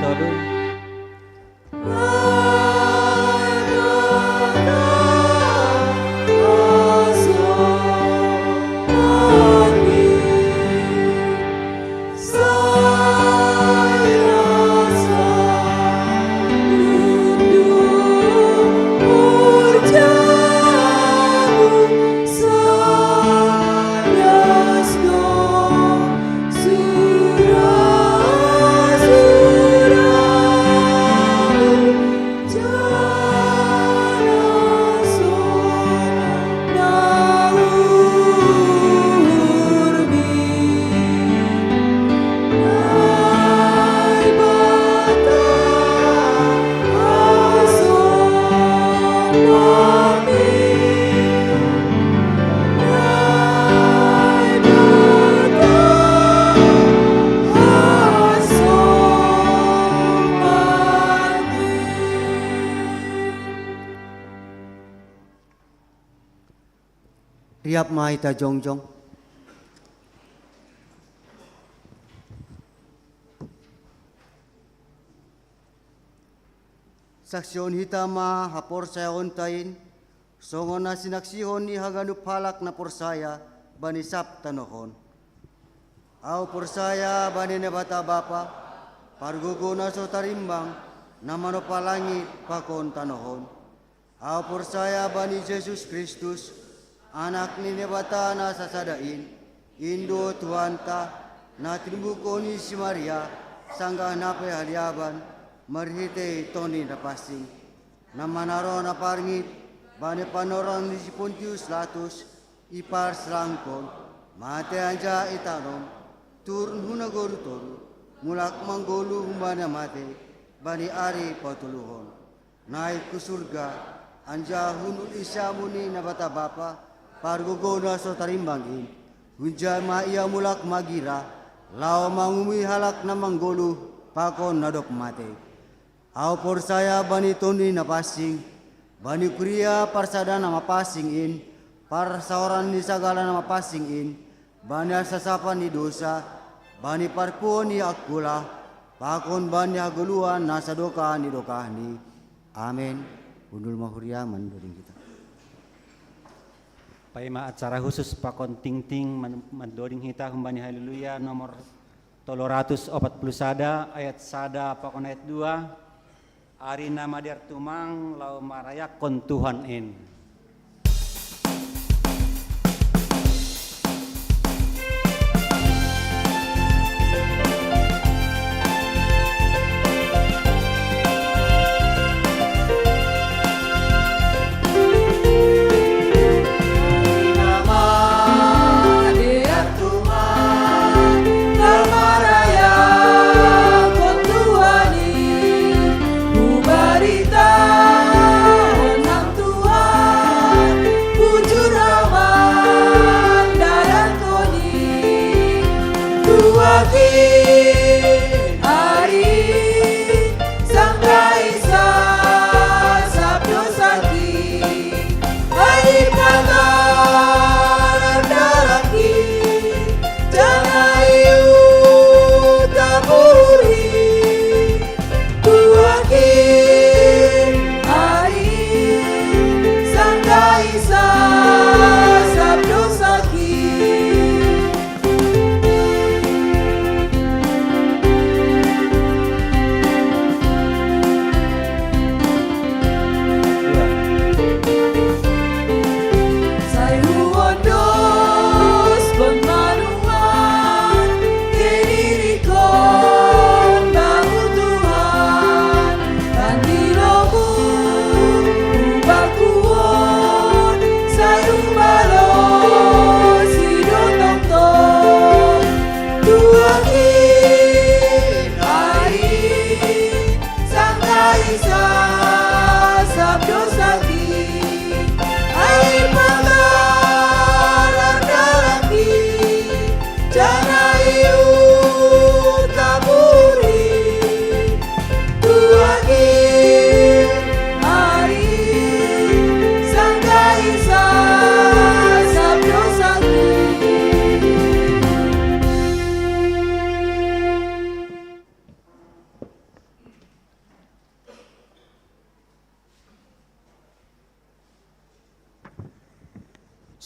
tolu. Riap mahita jongjong. Saksion hitama hapor saya ontain, songon na sinaksihon ni haganup halak na porsaya banisap tanohon. Au porsaya bani ne bata bapa, pargugo na so tarimbang, namano palangit pakon tanohon. Au porsaya bani Jesus Kristus, anak ni nebata na sasadain, Indo Tuanta, na tribuko ni si Maria, sangga nape haliaban, marhite toni na pasing. Na manaro na parngit, bane panorang ni si Pontius Latus, ipar selangkon, mate anja itanom, turun hunagorutoru, mulak manggolu humbana mate, bani ari patuluhon. Naik ke surga, anja hunul isyamuni na bata bapa, pargogona so tarimbangin, hunja ma ia mulak magira, lao mangumi halak na manggolu, pakon nadok mate. Au por saya bani toni na pasing, bani pria parsada nama pasing in, par sauran ni sagala nama pasing in, bani sasapan ni dosa, bani parpuon ni akula, pakon bani haguluan nasa doka ni dokahni. Amin. Undul mahuria manduring kita. Paima acara khusus pakon ting-ting mandoring hita kembali haleluya nomor 341 ayat 1 pakon ayat 2 ari nama dir tumang lau marayakon Tuhan in.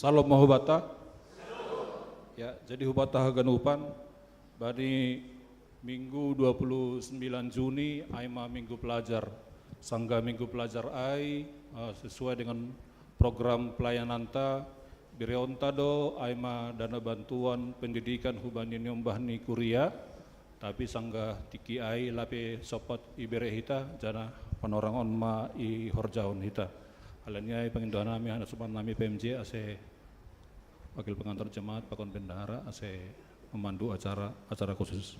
Salam mahubata. Ya, jadi hubata haganupan bani Minggu 29 Juni aima Minggu Pelajar. Sangga Minggu Pelajar ai sesuai dengan program pelayanan ta Bireontado aima dana bantuan pendidikan hubani nyombahni kuria tapi sangga tiki ai lape sopat ibere hita jana panorangon ma i horjaun hita alanya pengindohan nami anak sopan nami PMJ ase wakil pengantar jemaat pakon bendahara ase memandu acara khusus.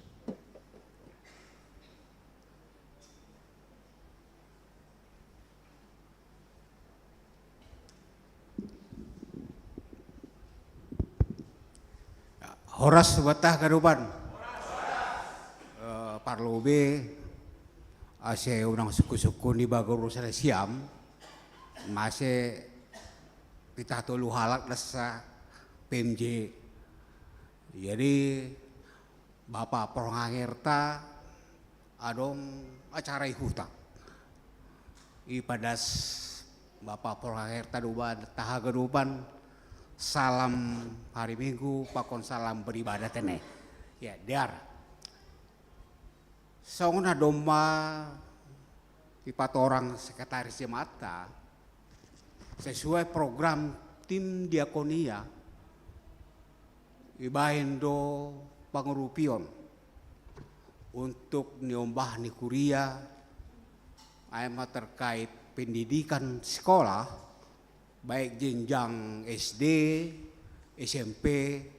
Horas betah karuban. Parlobe ase unang suku-suku ni bagoro sa siam masih kita tolu halak desa PMJ. Jadi Bapak Prongangirta adong acara ihuta. Ipadas Bapak Prongangirta duban tahagaduban salam hari Minggu pakon salam beribadah tene. Ya, diar. Songna domba ipat orang sekretaris jemaat sesuai program tim diakonia ibahin do pangurupion untuk niombah ni kuria aima terkait pendidikan sekolah baik jenjang SD, SMP,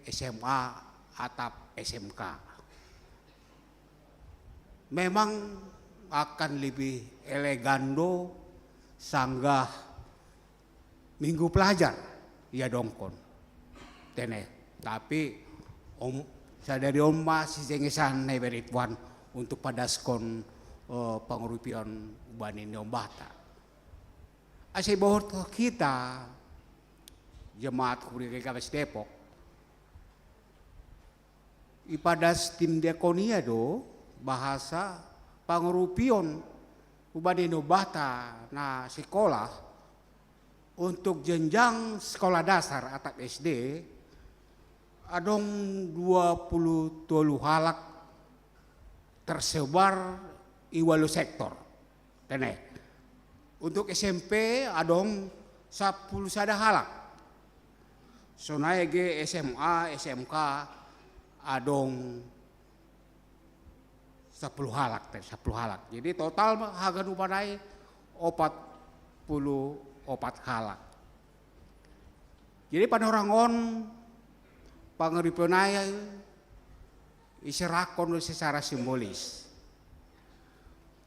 SMA, atap SMK. Memang akan lebih elegando sanggah Minggu Pelajar ya dongkon. Tene, tapi sadari masih jengesan neberitwan untuk padaskon pangurupion ubani nyombata. Asai bohor kita jemaat Kuria Kabes Depok ipadas tim diakonia do bahasa pangurupion ubani nobata na sekolah untuk jenjang sekolah dasar atap SD adong 20 halak tersebar iwalu sektor. Tene. Untuk SMP adong 10 sada halak. Sonai ge SMA, SMK adong 10 halak, 10 halak. Jadi total hagan upanai 44 halak. Jadi panorangon pangeripunai isirakon secara simbolis.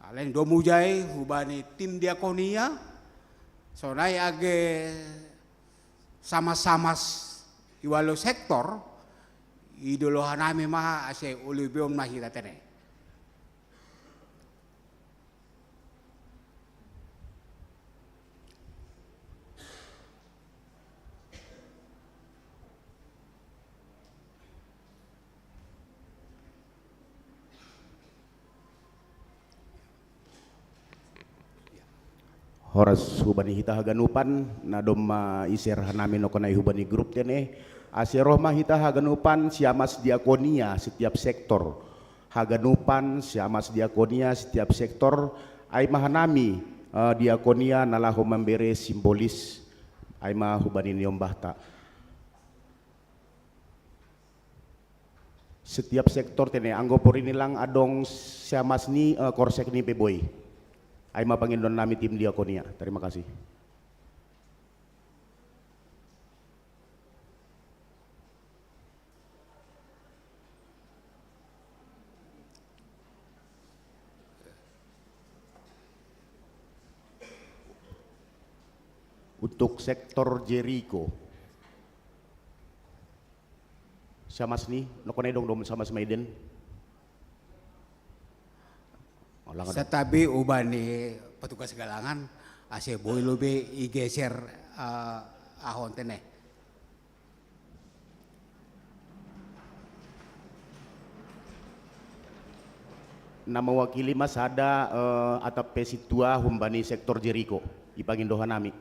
Lain domujai hubani tim diakonia sonai age sama-sama iwalo sektor idolohanami mah ase ulibion mahita tene. Horas hubani hita haganupan na doma isir hanami no konai hubani grup tene asiro mah hita haganupan siamas diakonia setiap sektor haganupan siamas diakonia setiap sektor ai mahanami diakonia nalahu membere simbolis ai mah hubani niombahta setiap sektor tene anggo porinilang adong siamas ni korsek ni peboy. Aima pangindon nami tim diakonia. Terima kasih. Untuk sektor Jericho, sama sini, nokonai dong sama Smaiden. Setabi ubani petugas galangan ase boy lobe igeser ahon tene. Nama wakili mas ada atap pesitua humbani sektor Jericho ipangindohan nami.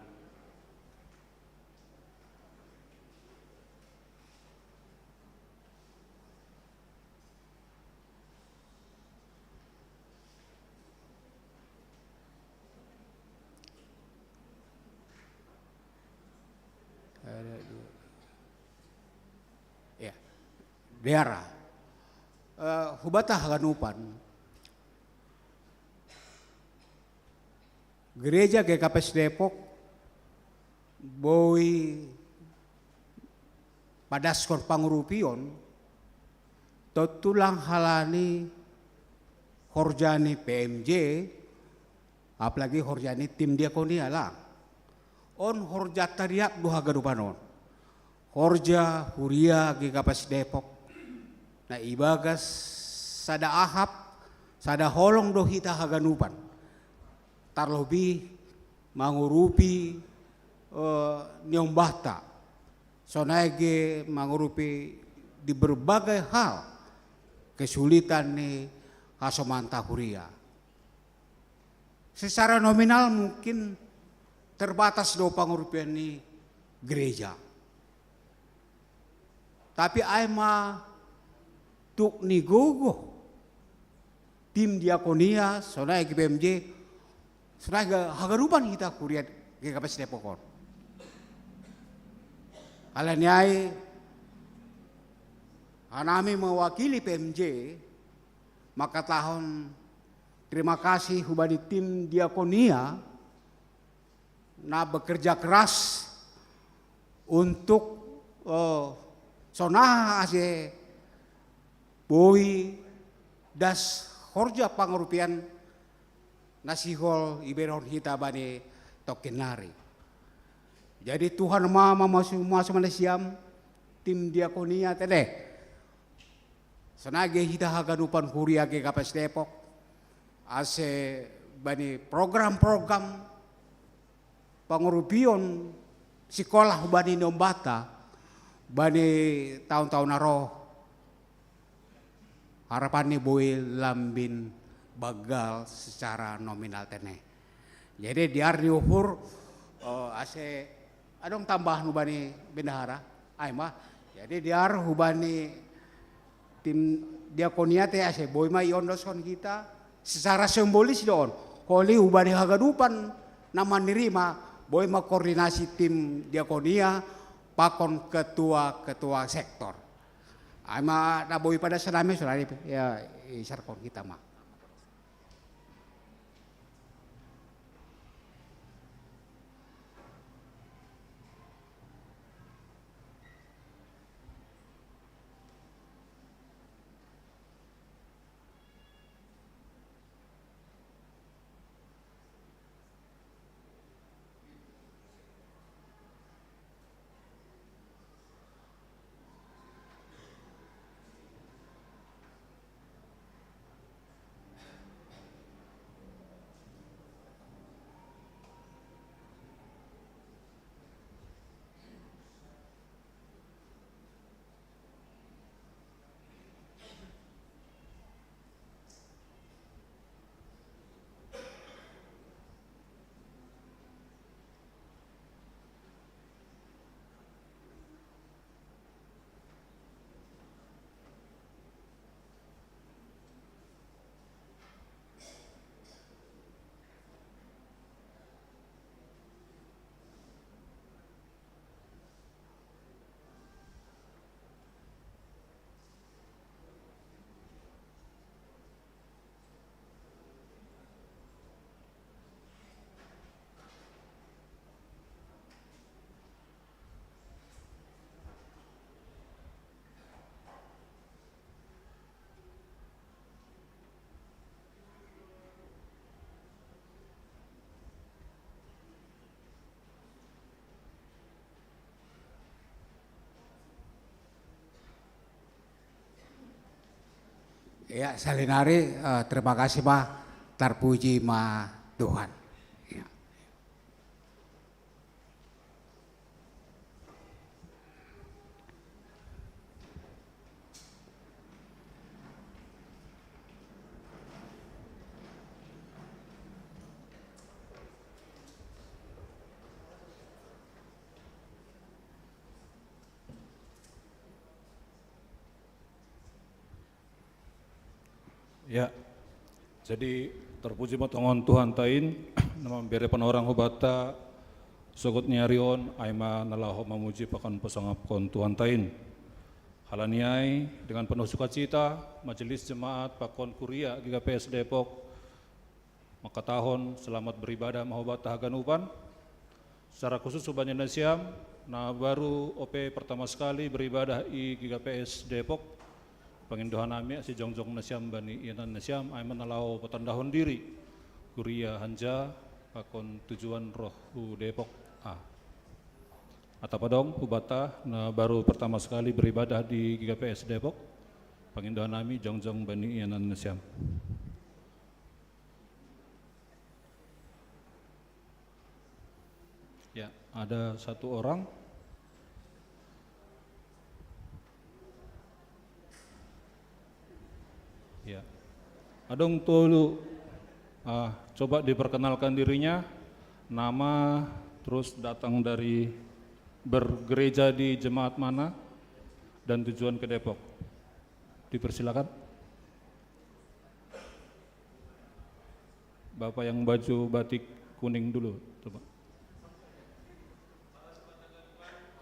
daerah. Hubata Haganupan, Gereja GKPS Depok, boy padaskor pangurupion, tulang halani horjani PMJ, apalagi horjani tim diakonia lah. On horja tariak duha gadupanon. Horja huria GKPS Depok. Na ibagas sada ahap, sada holong dohita haganupan. Tarlobi mangurupi nyombata. Sonaige mangurupi di berbagai hal kesulitan nih kasomanta huria. Secara nominal mungkin terbatas do pangurupian nih gereja. Tapi aima tuk nigogo tim diakonia sonai GPMJ sonai hagarupan kita kuria GKPS Depokon. Alanyai anami mewakili PMJ maka tahun terima kasih hubadi tim diakonia na bekerja keras untuk sonah ase boi das horja pangurupian nasihol iberon hita bani tokenari. Jadi Tuhan mama masuk Malaysiam tim diakonia tene. Senage hita haganupan huria GKPS Depok ase bani program-program pangurupion sekolah bani nombata bani tahun-tahun naroh harapannya boy lambin bagal secara nominal tene. Jadi diar diukur ase adong tambah nubani bendahara aimah. Jadi diar hubani tim diakonia teh ase boy ma iondoson kita secara simbolis don. Koli hubani hagadupan nama nirima boy ma koordinasi tim diakonia pakon ketua sektor. Ama naboy pada sename sudah ya isarkon kita mah. Ya, salinari terima kasih Pak, terpuji ma Tuhan. Ya. Ya, jadi terpuji motongon Tuhan tain, nama bere orang hobata, sogot nyarion, aima nalaho memuji pakan pesangap kon Tuhan tain. Halaniai dengan penuh sukacita Majelis Jemaat Pakon Kuria GKPS Depok makatahon selamat beribadah mahobat haganupan. Secara khusus Subhannya Nasiam, nah baru OP pertama sekali beribadah i GKPS Depok. Pengindohan nami si jongjong Nasiam bani ianan Nasiam aiman alau petandahon diri Kuria Hanja Pakon tujuan roh Depok Atapadong hubata nah baru pertama sekali beribadah di GKPS Depok. Pengindohan nami jongjong bani ianan Nasiam. Ya, ada satu orang. Ya, adong tolu. Coba diperkenalkan dirinya, nama, terus datang dari bergereja di jemaat mana, dan tujuan ke Depok. Dipersilakan. Bapak yang baju batik kuning dulu, coba.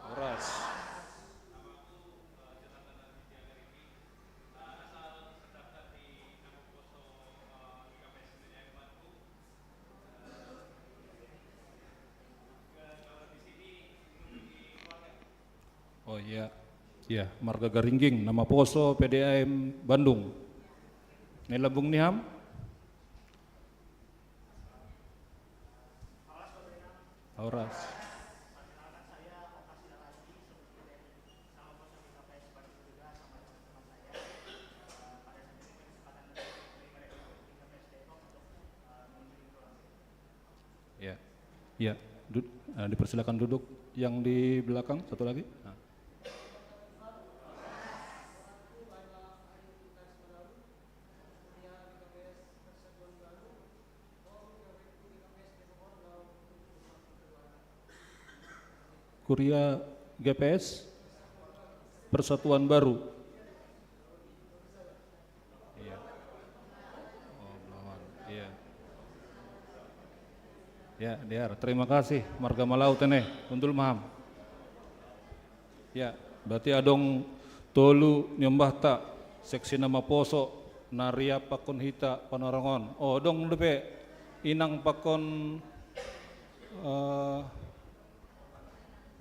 Horas. Oh iya, ya Marga Garingging, nama Poso PDAM Bandung. Nelabung Niham. Horas. Ya, ya, dipersilakan duduk. Yang di belakang satu lagi. Kuria GPS Persatuan Baru. Iya. Oh, melawan. Iya. Ya, Diar, terima kasih Marga Malau teneh, undul maham. Ya, berarti adong tolu nyembah tak seksi nama Poso naria pakon hita panorangon. Oh, dong lepe inang pakon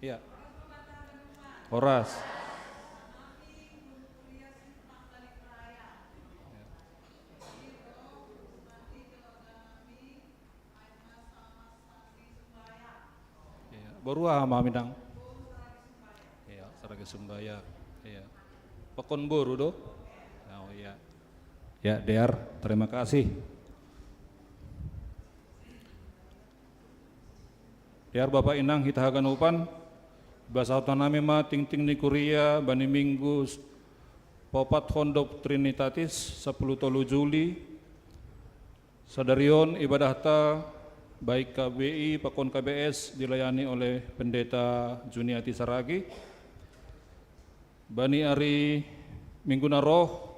ya. Horas. Ya, baru Minang. Ya, sarage Sumbaya. Ya. Pakon boru do. Oh iya. Ya, Dear, terima kasih. Dear Bapak Inang hitahagan upan bahasa otanami ma ting-ting ni Kuria bani minggu popat hondop Trinitatis 10 tolu Juli sadarion ibadah ta baik KBI Pakon KBS dilayani oleh Pendeta Juniati Saragi bani ari minggu naroh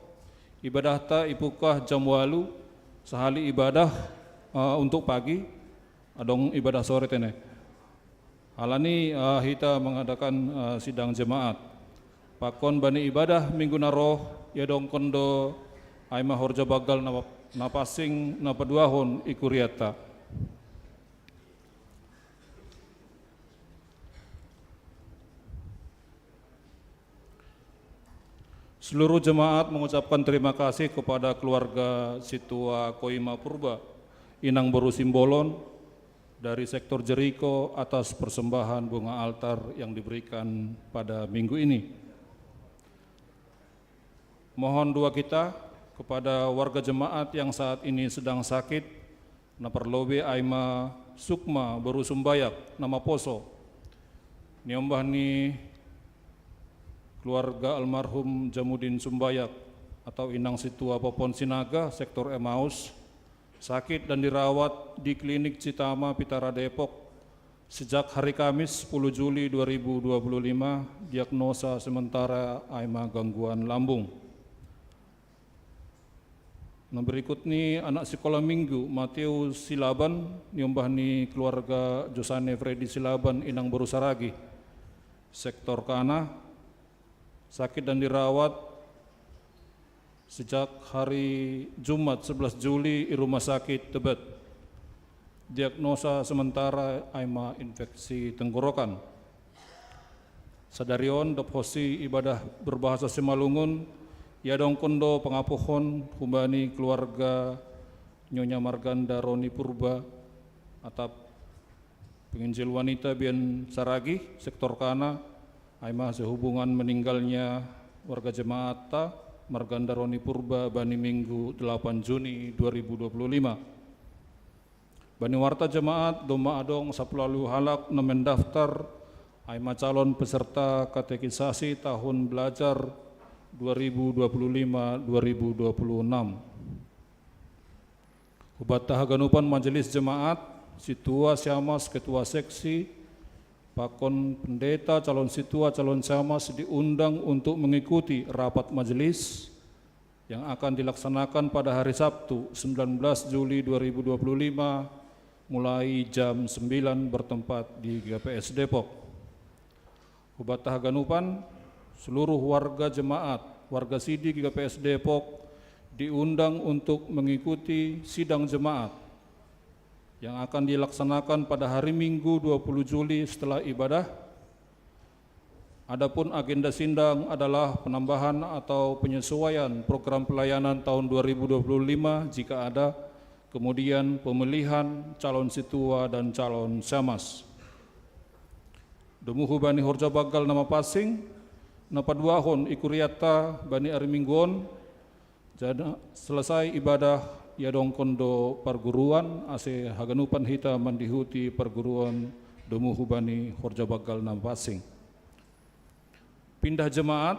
ibadah ta ipukah jam 8 sehali ibadah untuk pagi adong ibadah sore tene. Halani kita mengadakan sidang jemaat. Pakon bani ibadah minggu naroh yadong kondo aima horja bagal napasing napaduahon ikuriata. Seluruh jemaat mengucapkan terima kasih kepada keluarga Situa Koima Purba Inang Boru Simbolon dari sektor Jeriko atas persembahan bunga altar yang diberikan pada minggu ini. Mohon doa kita kepada warga jemaat yang saat ini sedang sakit, naperlobe aima sukma baru sumbayak nama Poso. Niombah ni keluarga almarhum Jamudin Sumbayak atau Inang Situa Popon Sinaga sektor Emmaus sakit dan dirawat di klinik Citama Pitara Depok sejak hari Kamis 10 Juli 2025 diagnosa sementara aima gangguan lambung. Nah berikut ni anak sekolah minggu Mateus Silaban nyombah ni keluarga Josane Freddy Silaban Inang Boru Saragi sektor Kana sakit dan dirawat sejak hari Jumat 11 Juli di Rumah Sakit Tebet. Diagnosa sementara aima infeksi tenggorokan. Sadarion dophosi ibadah berbahasa Simalungun, yadong kondo pengapuhon humbani keluarga Nyonya Marganda Roni Purba atap penginjil wanita Bian Saragi sektor Kana aima sehubungan meninggalnya warga jemaat Marganda Roni Purba bani Minggu 8 Juni 2025. Bani warta jemaat doma adong sapulalu halak na mendaftar aima calon peserta katekisasi tahun belajar 2025-2026. Hubata haganupan majelis jemaat, situa siamas ketua seksi, pakon pendeta calon situa calon siamas diundang untuk mengikuti rapat majelis yang akan dilaksanakan pada hari Sabtu 19 Juli 2025 mulai jam 9 bertempat di GPS Depok. Hubata haganupan seluruh warga jemaat, warga Sidi GPS Depok diundang untuk mengikuti sidang jemaat yang akan dilaksanakan pada hari Minggu 20 Juli setelah ibadah. Adapun agenda sidang adalah penambahan atau penyesuaian program pelayanan tahun 2025 jika ada, kemudian pemilihan calon situa dan calon syamas. Dumuhu bani Horja Bagal nama pasing, napaduahon ikuriata bani Ariminggon, jadi selesai ibadah yadong kondo perguruan ase haganupan hita mandihuti perguruan Dumuhu bani Horja Bagal nama pasing. Pindah jemaat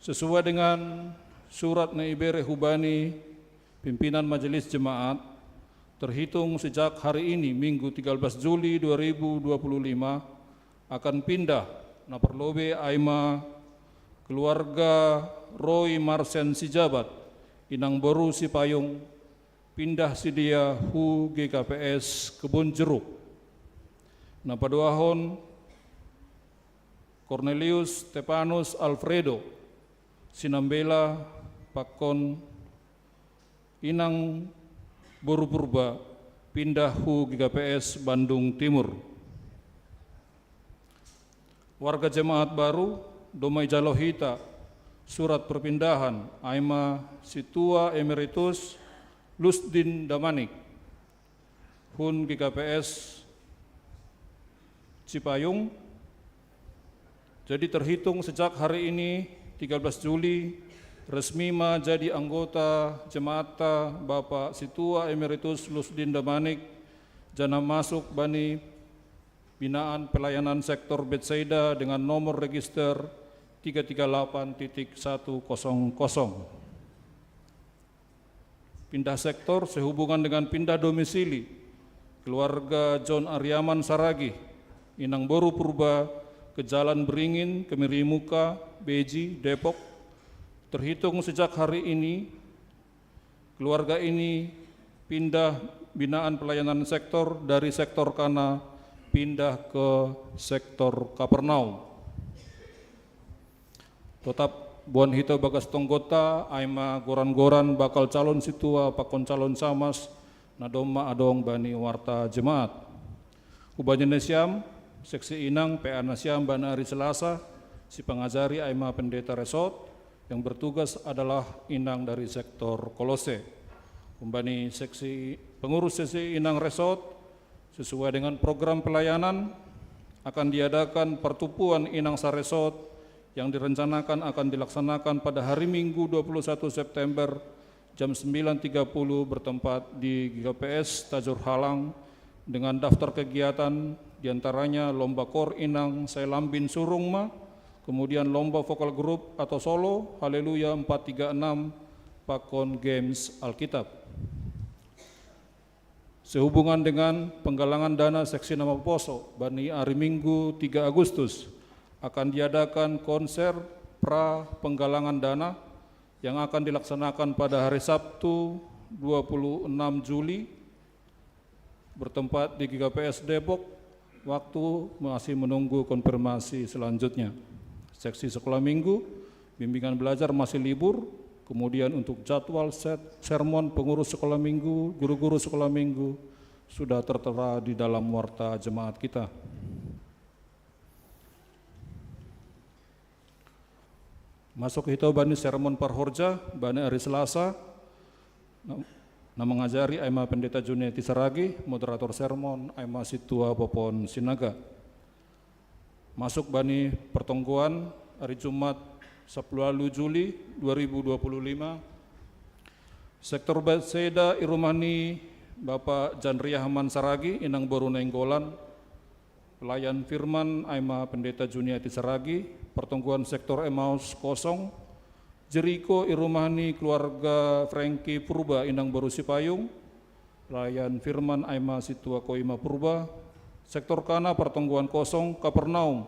sesuai dengan surat na ibere hubani pimpinan majelis jemaat terhitung sejak hari ini Minggu 13 Juli 2025 akan pindah na perlobe aima keluarga Roy Marsen Sijabat inang baru si payung pindah si dia hu GKPS Kebun Jeruk na paduahon Cornelius Stepanus Alfredo Sinambela pakon inang Boru Purba pindah hu GKPS Bandung Timur. Warga jemaat baru Domai Jalohita surat perpindahan aima situa emeritus Lusdin Damanik hun GKPS Cipayung. Jadi terhitung sejak hari ini 13 Juli resmi menjadi anggota jemaat Bapak Situa Emeritus Lusdin Damanik jana masuk bani binaan pelayanan sektor Betsaida dengan nomor register 338.100. Pindah sektor sehubungan dengan pindah domisili keluarga John Aryaman Saragi Inang Boru Purba ke Jalan Beringin, Kemirimuka, Beji, Depok. Terhitung sejak hari ini, keluarga ini pindah binaan pelayanan sektor dari sektor Kana pindah ke sektor Kapernaum. Tetap buan hita bagas tonggota, aima goran-goran bakal calon situa, pakon calon samas, nadoma adong bani warta jemaat. Ubahnya Nesiam, seksi inang PA Nasiam bana hari Selasa, si pengajari aima pendeta resort, yang bertugas adalah inang dari sektor Kolose. Umbani seksi pengurus seksi inang resort sesuai dengan program pelayanan akan diadakan pertupuan inang saresort yang direncanakan akan dilaksanakan pada hari Minggu 21 September jam 9.30 bertempat di GKPS Tajur Halang dengan daftar kegiatan diantaranya lomba kor inang Sailambin Surungma, kemudian lomba vokal grup atau solo Haleluya 436 Pakon Games Alkitab. Sehubungan dengan penggalangan dana seksi nama Poso, bani hari Minggu 3 Agustus akan diadakan konser pra penggalangan dana yang akan dilaksanakan pada hari Sabtu 26 Juli bertempat di GKPS Depok. Waktu masih menunggu konfirmasi selanjutnya. seksi sekolah minggu, bimbingan belajar masih libur, kemudian untuk jadwal sermon pengurus sekolah minggu, guru-guru sekolah minggu sudah tertera di dalam warta jemaat kita. Masuk hitau bani sermon parhorja, bani hari Selasa, na mengajari Aima Pendeta Juniati Saragi, moderator sermon Aima Situa Popon Sinaga. Masuk bani pertongguan hari Jumat 10 Juli 2025, sektor Bethsaida Irumani Bapak Janriah Haman Saragi, Inang Baru Nainggolan, pelayan firman Aima Pendeta Juniati Saragi, pertongguan sektor Emmaus kosong, Jeriko Irumani keluarga Franky Purba Inang Baru Sipayung, pelayan firman Aima Situa Koima Purba, sektor Kana pertongguan kosong Kapernaum,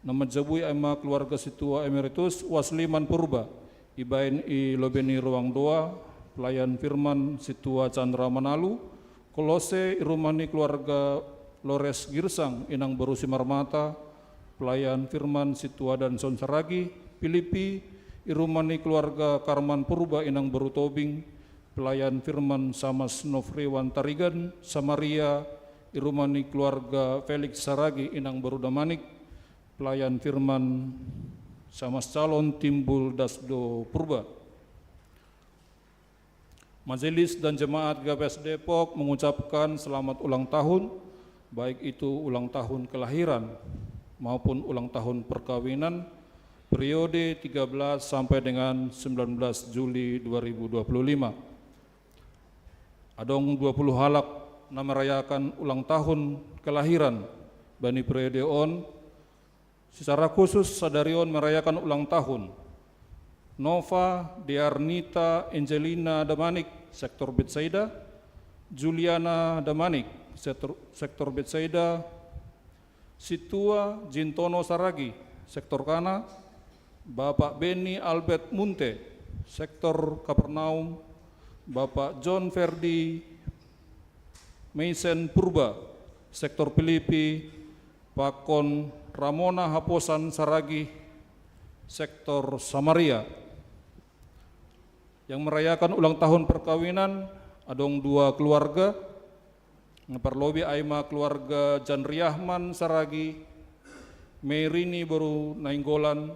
nama jabui Aima keluarga Situa Emeritus Wasliman Purba, Ibain I Lobeni Ruang Doa, pelayan firman Situa Chandra Manalu, Kolose Irumani keluarga Lores Girsang Inang Baru Simarmata, pelayan firman Situa dan Son Saragi, Filipi Irumani keluarga Karman Purba Inang Baru Tobing, pelayan firman Samas Nofriwan Tarigan, Samaria Irumani keluarga Felix Saragi Inang Baru Damanik, pelayan firman Samas Calon Timbul Dasdo Purba. Majelis dan Jemaat GPS Depok mengucapkan selamat ulang tahun, baik itu ulang tahun kelahiran maupun ulang tahun perkawinan periode 13 sampai dengan 19 Juli 2025. Adong 20 halak na merayakan ulang tahun kelahiran bani periode on, secara khusus sadarion merayakan ulang tahun Nova Diarnita Angelina Damanik, sektor Bethsaida, Juliana Damanik, sektor Bethsaida, Situa Jintono Saragi, sektor Kana, Bapak Beni Albert Munte, sektor Kapernaum, Bapak John Ferdi Meisen Purba, sektor Filipi, Pakon Ramona Haposan Saragi, sektor Samaria. Yang merayakan ulang tahun perkawinan adong 2 keluarga, Ngeparlobi Aima keluarga Janriahman Saragi, Merini Baru Nainggolan,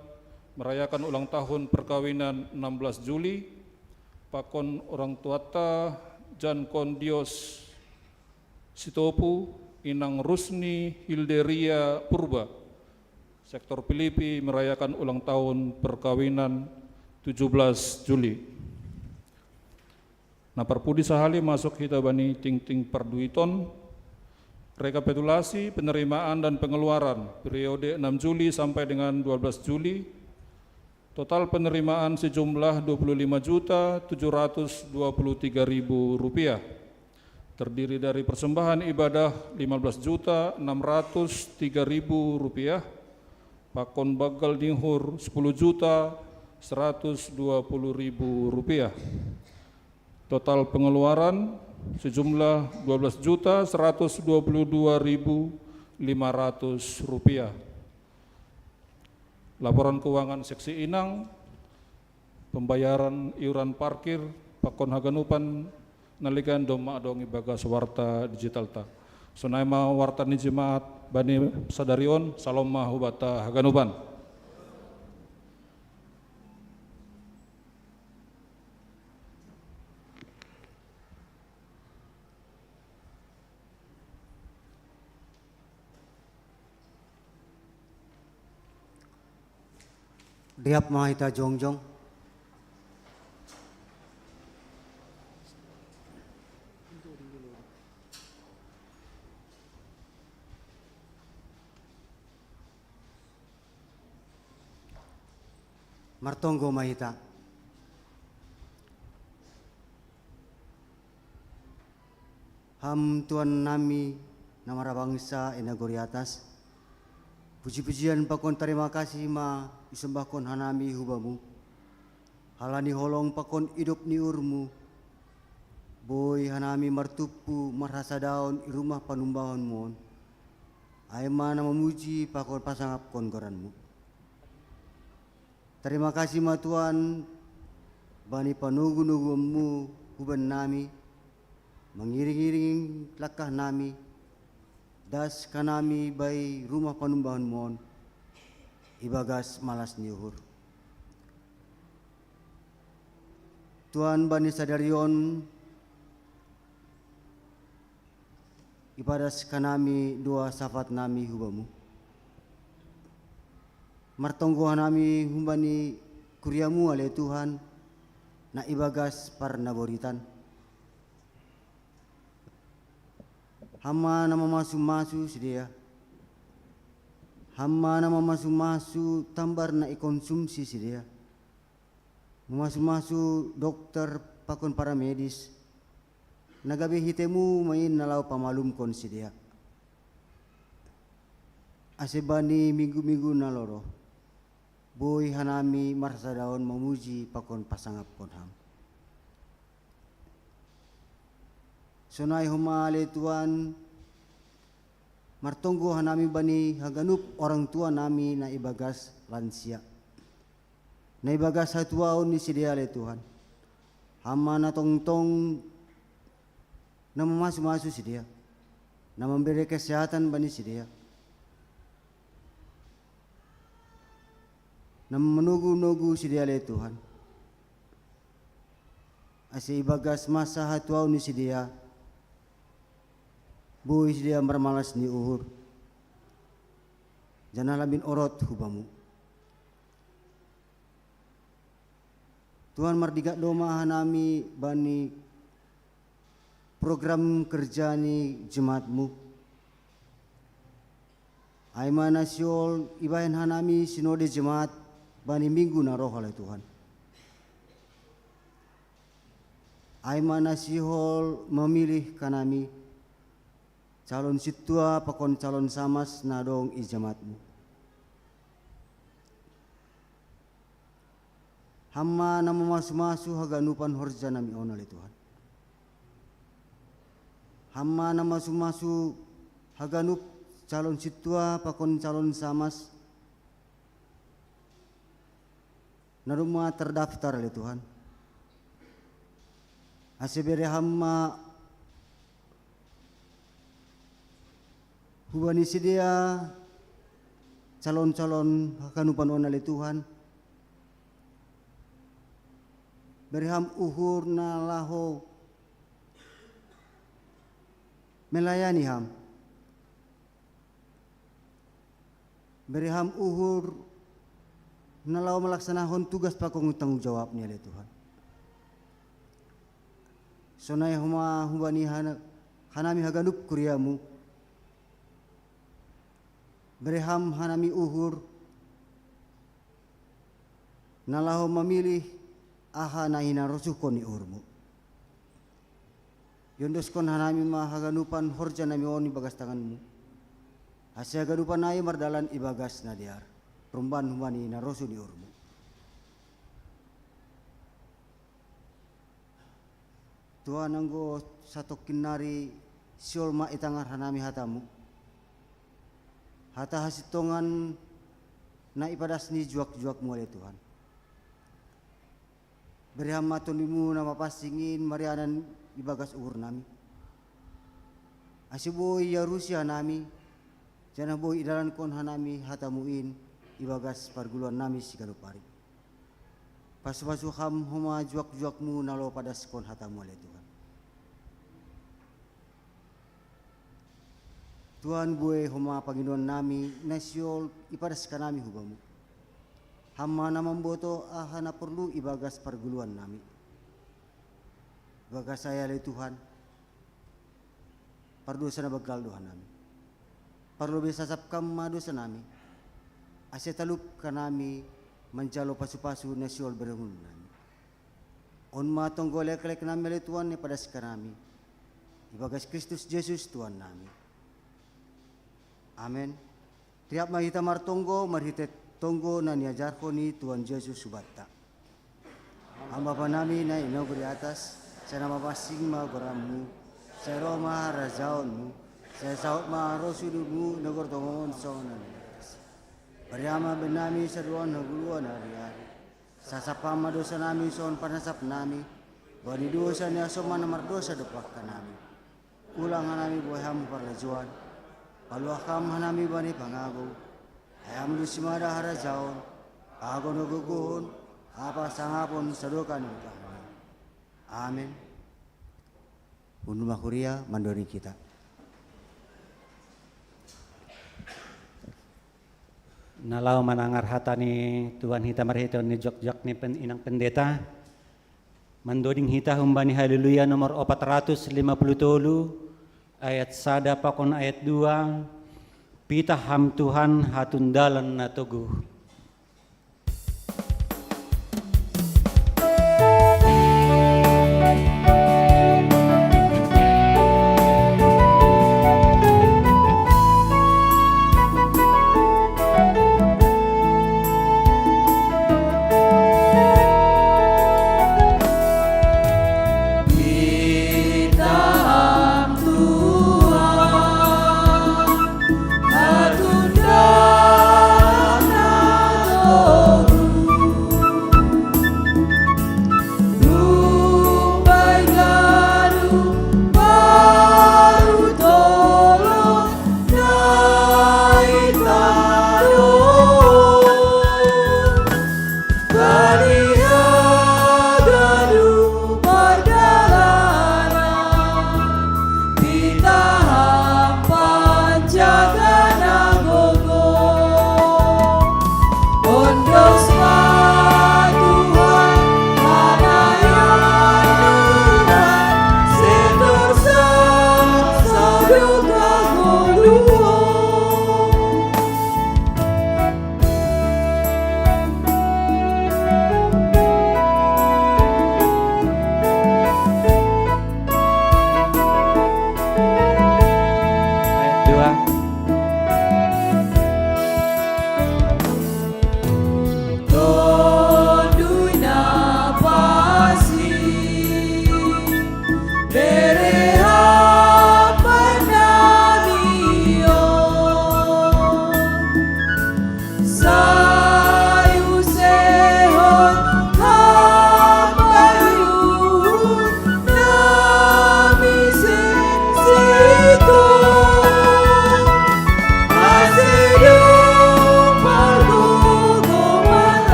merayakan ulang tahun perkawinan 16 Juli, Pakon orang tuata Jan Kondios Sitopu, Inang Rusni Hilderia Purba, sektor Filipi merayakan ulang tahun perkawinan 17 Juli. Nah, Parpudi sahali masuk hitabani ting-ting perduiton, rekapitulasi penerimaan dan pengeluaran periode 6 Juli sampai dengan 12 Juli, total penerimaan sejumlah Rp25.723.000, terdiri dari persembahan ibadah Rp15.603.000, pakon bagal dinghur Rp10.120.000. Total pengeluaran sejumlah Rp12.122.500. Laporan keuangan seksi Inang, pembayaran iuran parkir pakon haganupan nalikan doma adong ibagas warta digital ta. Sonaima warta ni jemaat bani sadarion saloma hubata haganupan. Diap mahita jongjong. Martonggo mahita. Ham Tuhan nami namara bangsa inagori atas. Puji-pujian pakon terima kasih ma isembahkon hanami hubamu. Halani holong pakon hidup ni urmu. Boy hanami martupu marhasa daun irumah panumbahan mon. Aima na memuji pakon pasangap kon goranmu. Terima kasih ma Tuhan bani panugu-nugumu huban nami mengiring-iring langkah nami das kanami bai rumah panumbahan mohon ibagas malas niuhur. Tuhan bani sadarion ibadas kanami dua safat nami hubamu. Martonggohan nami humbani kuriamu ale Tuhan na ibagas par naboritan. Hama nama masu-masu sedia. Hama nama masu-masu tambar na ikonsumsi sedia. Masu-masu dokter pakon para medis. Nagabi hitemu main nalau pamalum kon sedia. Asebani minggu-minggu naloro. Boy hanami marsa daun memuji pakon pasangap konham. Sonai humale Tuhan martonggo hanami bani haganup orang tua nami na ibagas lansia. Na ibagas hatuaon ni sedia le Tuhan. Hama na tongtong na memasu-masu sedia. Na memberi kesehatan bani sedia. Na menugu-nugu sedia le Tuhan. Ase ibagas masa hatuaon ni sedia. Boy sedia marmalas ni uhur. Jangan labin orot hubamu. Tuhan mardigat doma hanami bani program kerja ni jemaatmu. Aima nasiol ibahin hanami sinode jemaat bani minggu na roh oleh Tuhan. Aima nasihol memilih kanami calon situa pakon calon samas nadong ijamatmu. Hama nama masu-masu haganupan horja nami ona le Tuhan. Hama nama masu-masu haganup calon situa pakon calon samas naruma terdaftar le Tuhan. Asebere hama hubani sedia calon-calon hakanupan ona le Tuhan. Berham uhur na laho melayani ham. Berham uhur na laho melaksanakan tugas pakong tanggung jawabnya le Tuhan. Sonai huma hubani hanami haganup kuriamu. Berham hanami uhur nalaho memilih aha na hinarosuh koni uhurmu. Yondos kon hanami mahaganupan horja nami oni bagas tanganmu. Hasil haganupan ay mardalan ibagas na diar. Rumban humani hinarosuh di uhurmu. Tuhan anggo satu kinari siolma itangar hanami hatamu. Hata hasitongan na ipadas ni juak-juak mu oleh Tuhan. Beri hamatonimu nama pasingin marianan ibagas uhur nami. Asiboy ya Rusia nami. Jana boy idalan kon hanami hatamuin ibagas parguluan nami sigalupari. Pasu-pasu ham homa juak-juakmu nalo padas kon hatamu oleh Tuhan. Tuhan buai homa Panginoon nami nasyol ipadas ka nami hubamu. Hama na mamboto ahana perlu ibagas perguluan nami. Ibagas saya le Tuhan. Pardosa na bagal Tuhan nami. Parlo bisa sapkam madosa nami. Ase talup ka nami menjalo pasu-pasu nasyol berhun nami. On matong golek-lek nami le Tuhan ni padas ka nami. Ibagas Kristus Yesus Tuhan nami. Amen. Tiap mahita martonggo marhitet tonggo na niajarko ni Tuhan Yesus subata. Ang Bapa namin na inoguri atas sa namapasing magoramu sa Roma rajaon mo sa saot marosudu mo nagortongon sa nanas. Pariyama benami sa ruan naguluan hari-hari. sasapama dosa nami son panasap nami, bani dosa ni asoma namar dosa depak nami. Ulang nami buhay hamu parlajuan, paluakam hanami bani pangago, ayam dusimada harajaon, agon ogogon, apa sangapon sadokan kita. Amin. Unu makuria mandori kita. Nalau manangar hatani Tuhan hita marhito ni jok-jok ni inang pendeta. Mandoding hita humbani haleluya nomor 457 ayat 1 pakon ayat 2. Pita ham Tuhan hatundalan na tugu.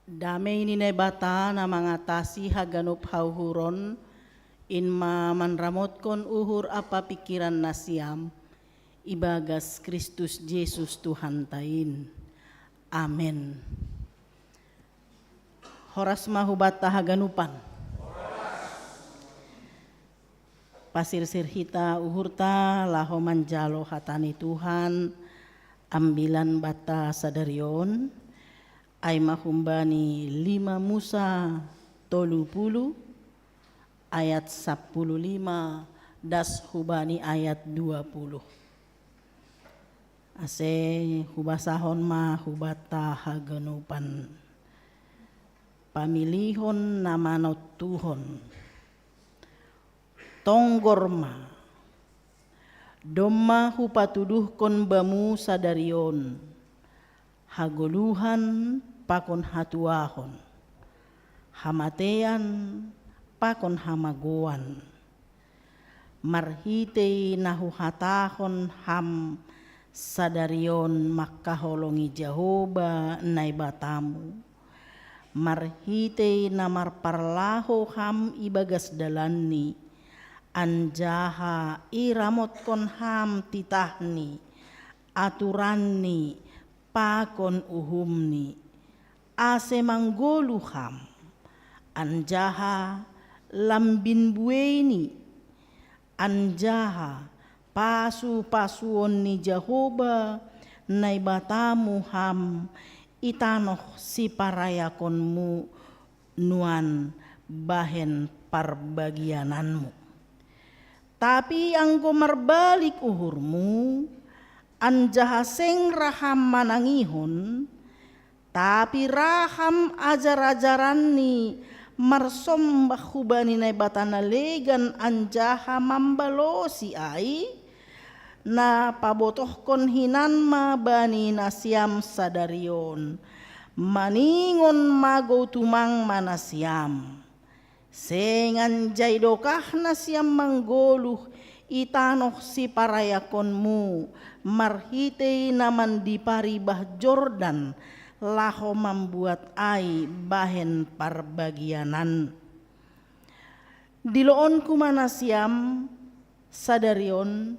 Damay ni bata na mangatasi haganup hauhuron, inma manramot kon uhur apa pikiran na siyam, ibagas Kristus Jesus Tuhan tain. Amen. Horas mahubata haganupan. Pasir-sir hita uhurta laho manjalo hatani Tuhan, ambilan bata sadarion, ay mahumbani 5 Musa 30 ayat 15 das hubani ayat 20. Ase hubasahon ma hubata haganupan. Pamilihon namanot tuhon. Tonggorma. Domma hupatuduh kon bamu sadarion. Haguluhan pakon hatuahon, hamatean pakon hamagoan, marhite nahuhatahon ham sadarion makaholongi Jehoba nai batamu, marhite namar parlaho ham ibagas dalani, anjaha iramot kon ham titahni, aturanni pakon uhumni, ase manggoluham, anjaha lambin bueni, anjaha pasu-pasuon ni Jehoba nai batamu ham itanoh si parayakonmu nuan bahen parbagiananmu. Tapi angko marbalik uhurmu, anjaha seng raham manangihon, tapi raham ajar-ajaran ni marsombah hubani na batana legan anjaha mambalosi ai, na pabotohkon hinan ma bani nasiam sadarion, maningon mago tumang manasiam. Sengan jaidokah nasiam manggoluh itanoh si parayakonmu, marhitei naman di paribah Jordan, laho membuat ai bahen parbagianan. Diloon kumanasiam sadarion,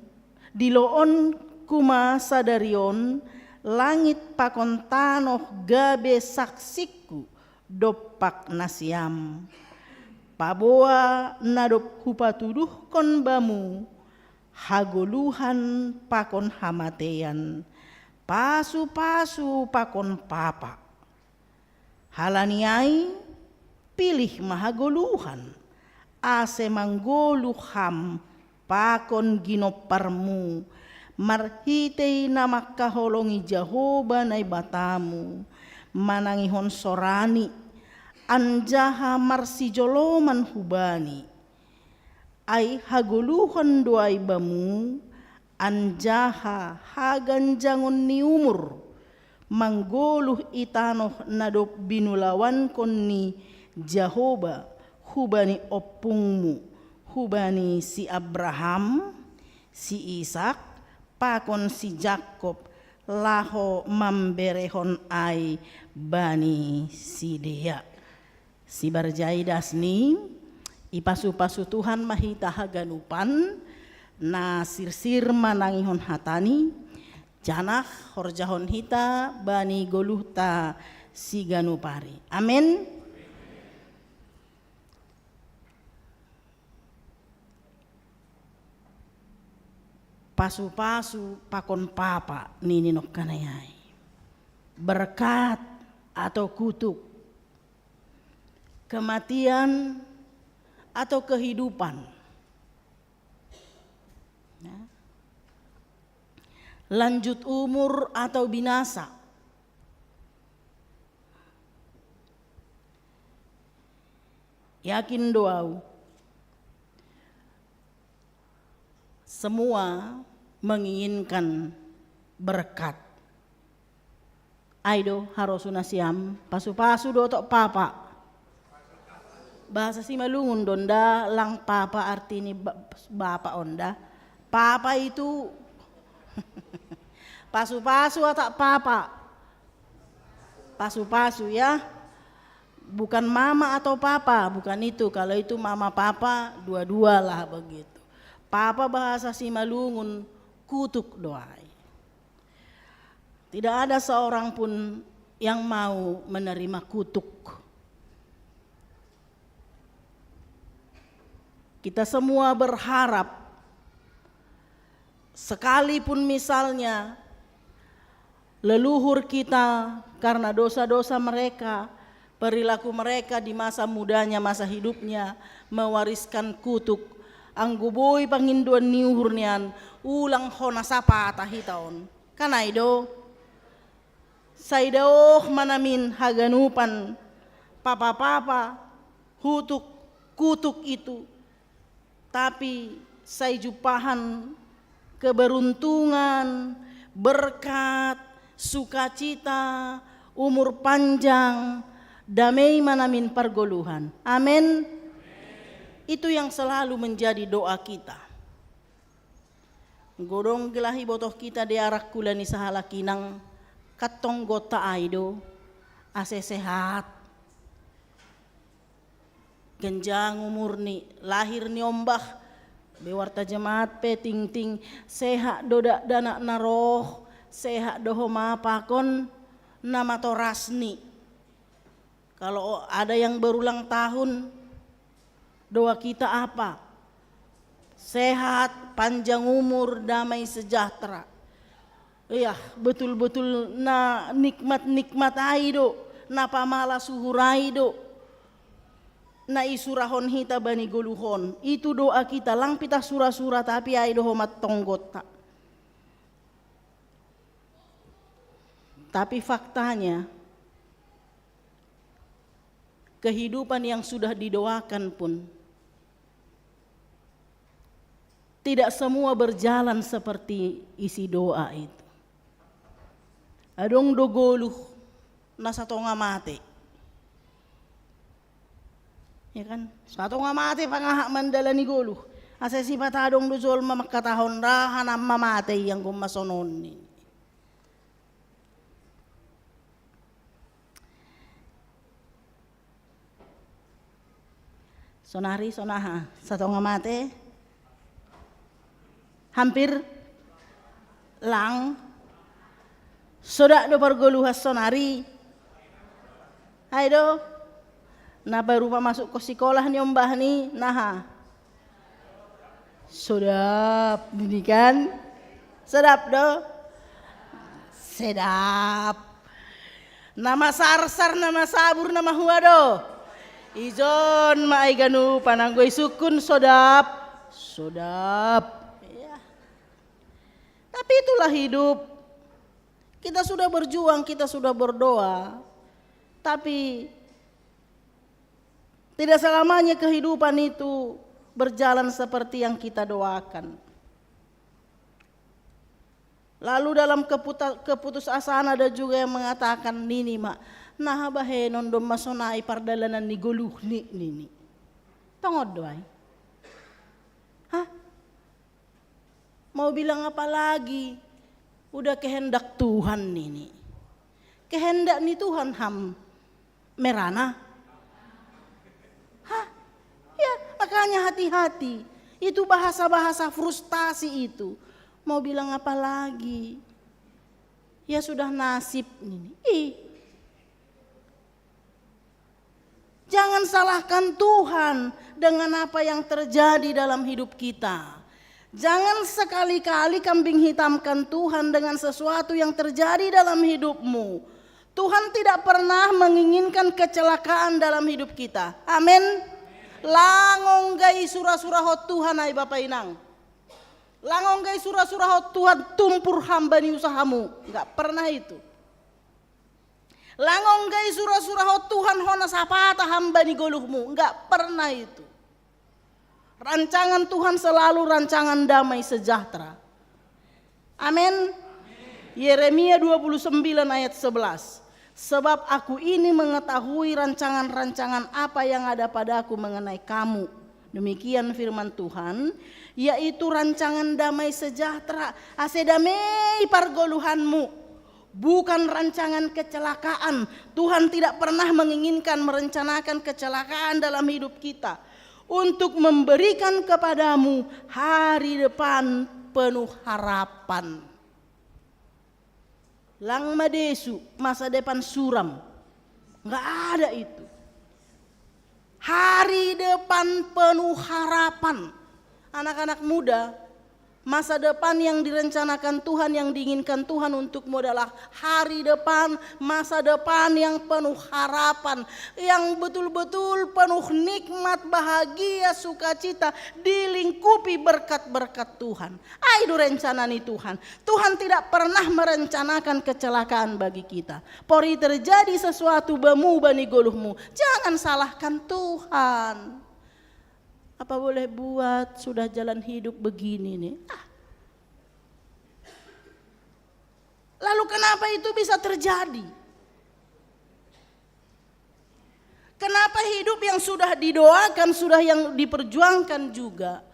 diloon kuma sadarion, langit pakon tanoh gabe saksiku dopak nasiam. Paboa nadop hupatuduh kon bamu, hagoluhan pakon hamatean, pasu-pasu pakon papa. Halaniai pilih mahagoluhan, ase manggoluham pakon ginoparmu, marhitei namak kaholongi Jahoba nai batamu, manangihon sorani, anjaha marsijoloman hubani, ai hagoluhon doai bamu, anjaha haganjangon ni umur, manggoluh itanoh nadop binulawan kon ni Jahoba, hubani opungmu, hubani si Abraham, si Ishak, pakon si Jakob, laho mamberehon ai bani si Dea. Si barjaidas ni ipasu-pasu Tuhan mahita haganupan, na sirsir manangihon hatani, janah horjahon hita bani goluhta si ganupari. Amin. Pasu-pasu pakon papa nininok kanayai, berkat atau kutuk, kematian atau kehidupan, lanjut umur atau binasa, yakin doau, semua menginginkan berkat. Aido harusuna siam pasu-pasu dotok papa. Bahasa si malungun donda lang papa artini bapa onda. Papa itu pasu-pasu atau papa. Pasu-pasu ya. Bukan mama atau papa, bukan itu. Kalau itu mama papa dua-dua lah begitu. Papa bahasa si malungun kutuk doai. Tidak ada seorang pun yang mau menerima kutuk. Kita semua berharap, sekalipun misalnya leluhur kita karena dosa-dosa mereka, perilaku mereka di masa mudanya, masa hidupnya mewariskan kutuk. Angguboy panginduan niuhurnian ulang hona sapa tahitaon. Kanaido saidaoh manamin haganupan papa-papa hutuk kutuk itu. Tapi saya jupahan keberuntungan, berkat, sukacita, umur panjang, damai manamin pergoluhan. Amin. Itu yang selalu menjadi doa kita. Godong gelahi botoh kita di arak kulani sahala kinang katong gota aido ase sehat. Genjang umur ni lahir ni ombah bewarta jemaat pe ting sehat doda dana naroh sehat doho mapakon nama torasni. Kalau ada yang berulang tahun, doa kita apa? Sehat, panjang umur, damai sejahtera. Iya, betul-betul na nikmat-nikmat aido, na pamala suhurai do. na isurahon hita bani goluhon. Itu doa kita lang pita sura-sura tapi ay dohomat tonggot tak. Tapi faktanya kehidupan yang sudah didoakan pun tidak semua berjalan seperti isi doa itu. Adong dogoluh nasa tonga mate. Ya kan? Satu nga mate pangahak mandala ni goluh. Asa si patadong duzol mamakatahon rahan ang mamate yang kumasonon ni. Sonari, sonaha, satu nga mate. Hampir lang. Soda do pergoluhas sonari. Hai do. Na baru pa masuk ke sekolah ni ombah ni, nah. Sedap, ini kan? Sedap do. Sedap. Nama sarsar, nama sabur, nama huado. Ijon maay ganu pananggoy sukun sodap. Sodap. Ya. Tapi itulah hidup. Kita sudah berjuang, kita sudah berdoa. Tapi tidak selamanya kehidupan itu berjalan seperti yang kita doakan. Lalu dalam keputusasaan ada juga yang mengatakan nini mak, nah bahe nondom masonai pardalanan ni goluh ni nini. Tongod doai. Hah? Mau bilang apa lagi? Udah kehendak Tuhan nini. Kehendak ni Tuhan ham merana. Hah? Ya, makanya hati-hati. Itu bahasa-bahasa frustasi itu. Mau bilang apa lagi? Ya sudah nasib ini. Jangan salahkan Tuhan dengan apa yang terjadi dalam hidup kita. Jangan sekali-kali kambing hitamkan Tuhan dengan sesuatu yang terjadi dalam hidupmu. Tuhan tidak pernah menginginkan kecelakaan dalam hidup kita. Amin. Langong gai surah-surah hot Tuhan ay Bapak Inang. Langong gai surah-surah hot Tuhan tumpur hamba ni usahamu. Enggak pernah itu. Langong gai surah-surah hot Tuhan hona sapata hamba ni goluhmu. Enggak pernah itu. Rancangan Tuhan selalu rancangan damai sejahtera. Amin. Yeremia 29 ayat 11. Sebab aku ini mengetahui rancangan-rancangan apa yang ada padaku mengenai kamu. Demikian firman Tuhan, yaitu rancangan damai sejahtera. Asedamei pargoluhanmu. Bukan rancangan kecelakaan. Tuhan tidak pernah menginginkan merencanakan kecelakaan dalam hidup kita. Untuk memberikan kepadamu hari depan penuh harapan. Lang madesu, masa depan suram. Enggak ada itu. Hari depan penuh harapan. Anak-anak muda, masa depan yang direncanakan Tuhan, yang diinginkan Tuhan untukmu adalah hari depan, masa depan yang penuh harapan, yang betul-betul penuh nikmat, bahagia, sukacita, dilingkupi berkat-berkat Tuhan. Itu rencana nih Tuhan. Tuhan tidak pernah merencanakan kecelakaan bagi kita. Pori terjadi sesuatu bemu bani goluhmu, jangan salahkan Tuhan. Apa boleh buat, sudah jalan hidup begini nih. Lalu kenapa itu bisa terjadi? Kenapa hidup yang sudah didoakan, sudah yang diperjuangkan juga,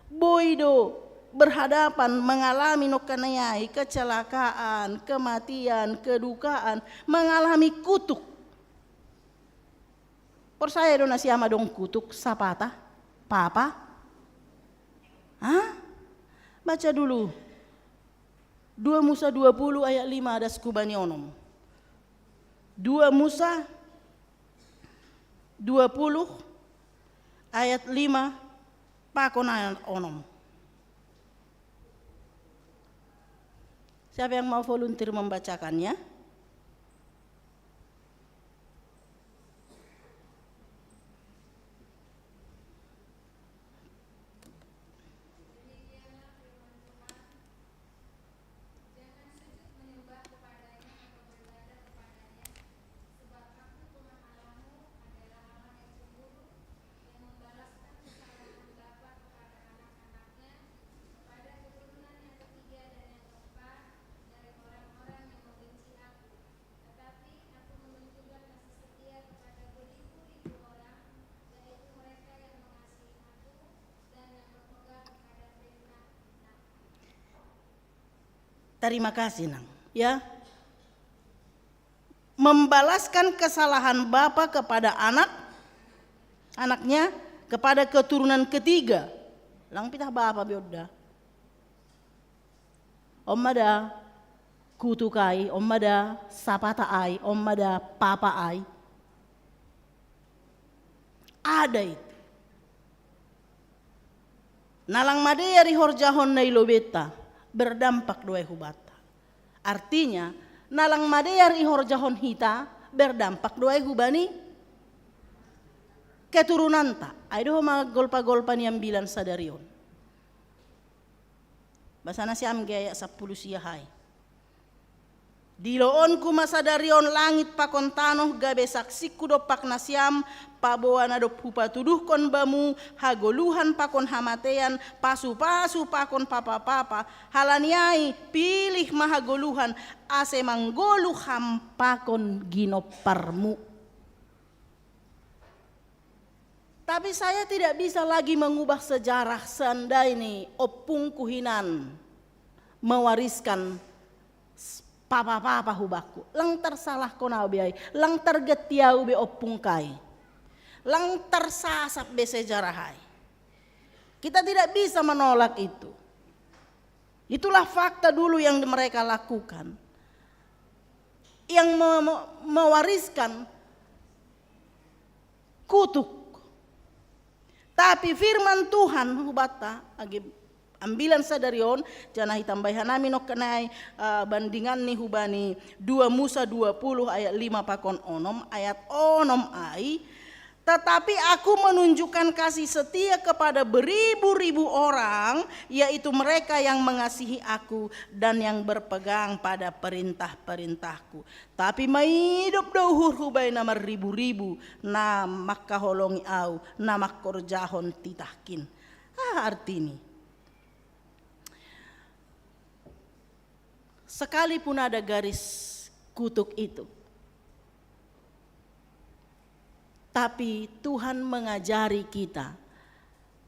boido berhadapan mengalami nokanayai, kecelakaan, kematian, kedukaan, mengalami kutuk. Persaya dong nasi ama dong kutuk sapata. Papa? Hah? Baca dulu. 2 Musa 20 ayat 5 ada skubani onom. 2 Musa 20 ayat 5 pakona onom. Siapa yang mau volunteer membacakannya? Terima kasih nang, ya. Membalaskan kesalahan bapa kepada anaknya, kepada keturunan ketiga. Lang pitah bapa bioda. Omada kutukai, omada sapata ai, omada papa ai. Ada itu. Nalang madeyari horjahon na ilobeta berdampak doa hubata. Artinya nalang madeyari horjahon hita berdampak doa hubani keturunan ta. Aido mga golpa-golpa niyang bilan sa darion. Basa na siyam gaya sa pulusiya hay. Diloon ku masa darion langit pakon tanoh gabe saksik kudopak na siyam pabawa na dop hupatuduh kon bamu hagoluhan pakon hamatean pasu-pasu pakon papa-papa halaniai pilih mahagoluhan ase manggolu hampakon ginoparmu. Tapi saya tidak bisa lagi mengubah sejarah seandainya ini opung kuhinan mewariskan papa-papa hubaku. Lang tersalah konau biai, lang tergetiau be opung kai. Lang tersasap be sejarah hai. Kita tidak bisa menolak itu. Itulah fakta dulu yang mereka lakukan. Yang mewariskan kutuk. Tapi firman Tuhan hubata agi ambilan sadarion janah hitambahan namin no kenai bandingan ni hubani 2 Musa 20 ayat 5 pakon onom ayat onom ai. Tetapi aku menunjukkan kasih setia kepada beribu-ribu orang, yaitu mereka yang mengasihi aku dan yang berpegang pada perintah-perintahku. Tapi maidup dauhur hubay nama ribu-ribu, namak kaholongi au, namak korjahon titahkin. Arti ini. Sekalipun ada garis kutuk itu, tapi Tuhan mengajari kita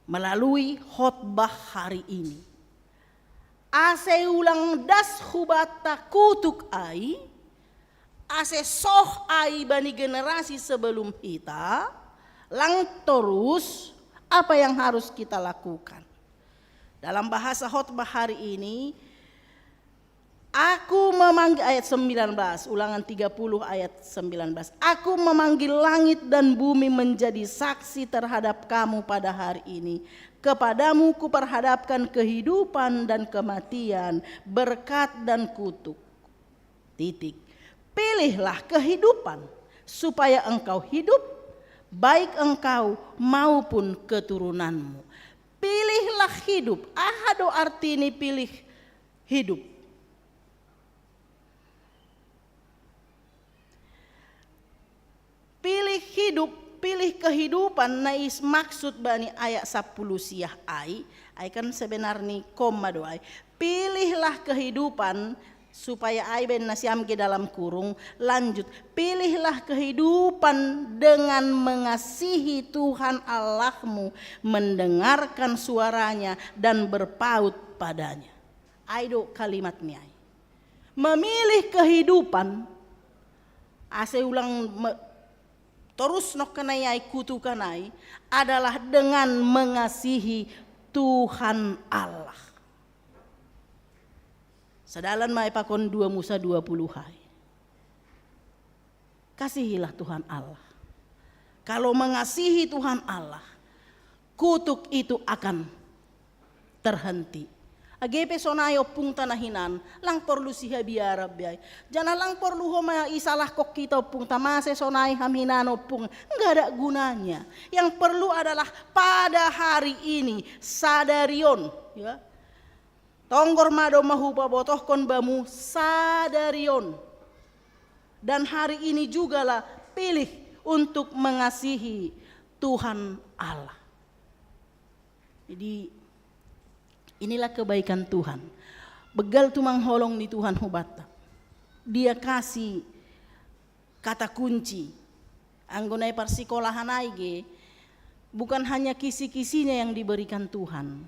melalui khotbah hari ini. Ase ulang das hubata kutuk ai, ase soh ai bani generasi sebelum kita, lang terus apa yang harus kita lakukan. Dalam bahasa khotbah hari ini, aku memanggil ayat 19, ulangan 30 ayat 19. Aku memanggil langit dan bumi menjadi saksi terhadap kamu pada hari ini. Kepadamu kuperhadapkan kehidupan dan kematian, berkat dan kutuk. Titik. Pilihlah kehidupan supaya engkau hidup, baik engkau maupun keturunanmu. Pilihlah hidup. Ahado arti ini pilih hidup. Pilih hidup, pilih kehidupan nais maksud bani ayat 10 siah ai kan sebenarnya koma doai. Pilihlah kehidupan supaya ai ben nasiam ke dalam kurung. Lanjut, pilihlah kehidupan dengan mengasihi Tuhan Allahmu, mendengarkan suaranya dan berpaut padanya. Aido kalimatnya. Memilih kehidupan ase ulang terus nok kenai kutukanai adalah dengan mengasihi Tuhan Allah. Sedalan mai pakon 2 Musa 20 hai. Kasihilah Tuhan Allah. Kalau mengasihi Tuhan Allah, kutuk itu akan terhenti. Agepe sonayo pung tanahinan, lang perlu siha biara biay. Jangan lang perlu homa isalah kok kita pung tamase sonai haminano pung, enggak ada gunanya. Yang perlu adalah pada hari ini sadarion, ya. Tonggor mado mahupa botoh kon bamu sadarion. Dan hari ini jugalah pilih untuk mengasihi Tuhan Allah. Jadi inilah kebaikan Tuhan. Begal tu mangholong di Tuhan hubata. Dia kasih kata kunci. Anggonai persikolahan aige bukan hanya kisi-kisinya yang diberikan Tuhan,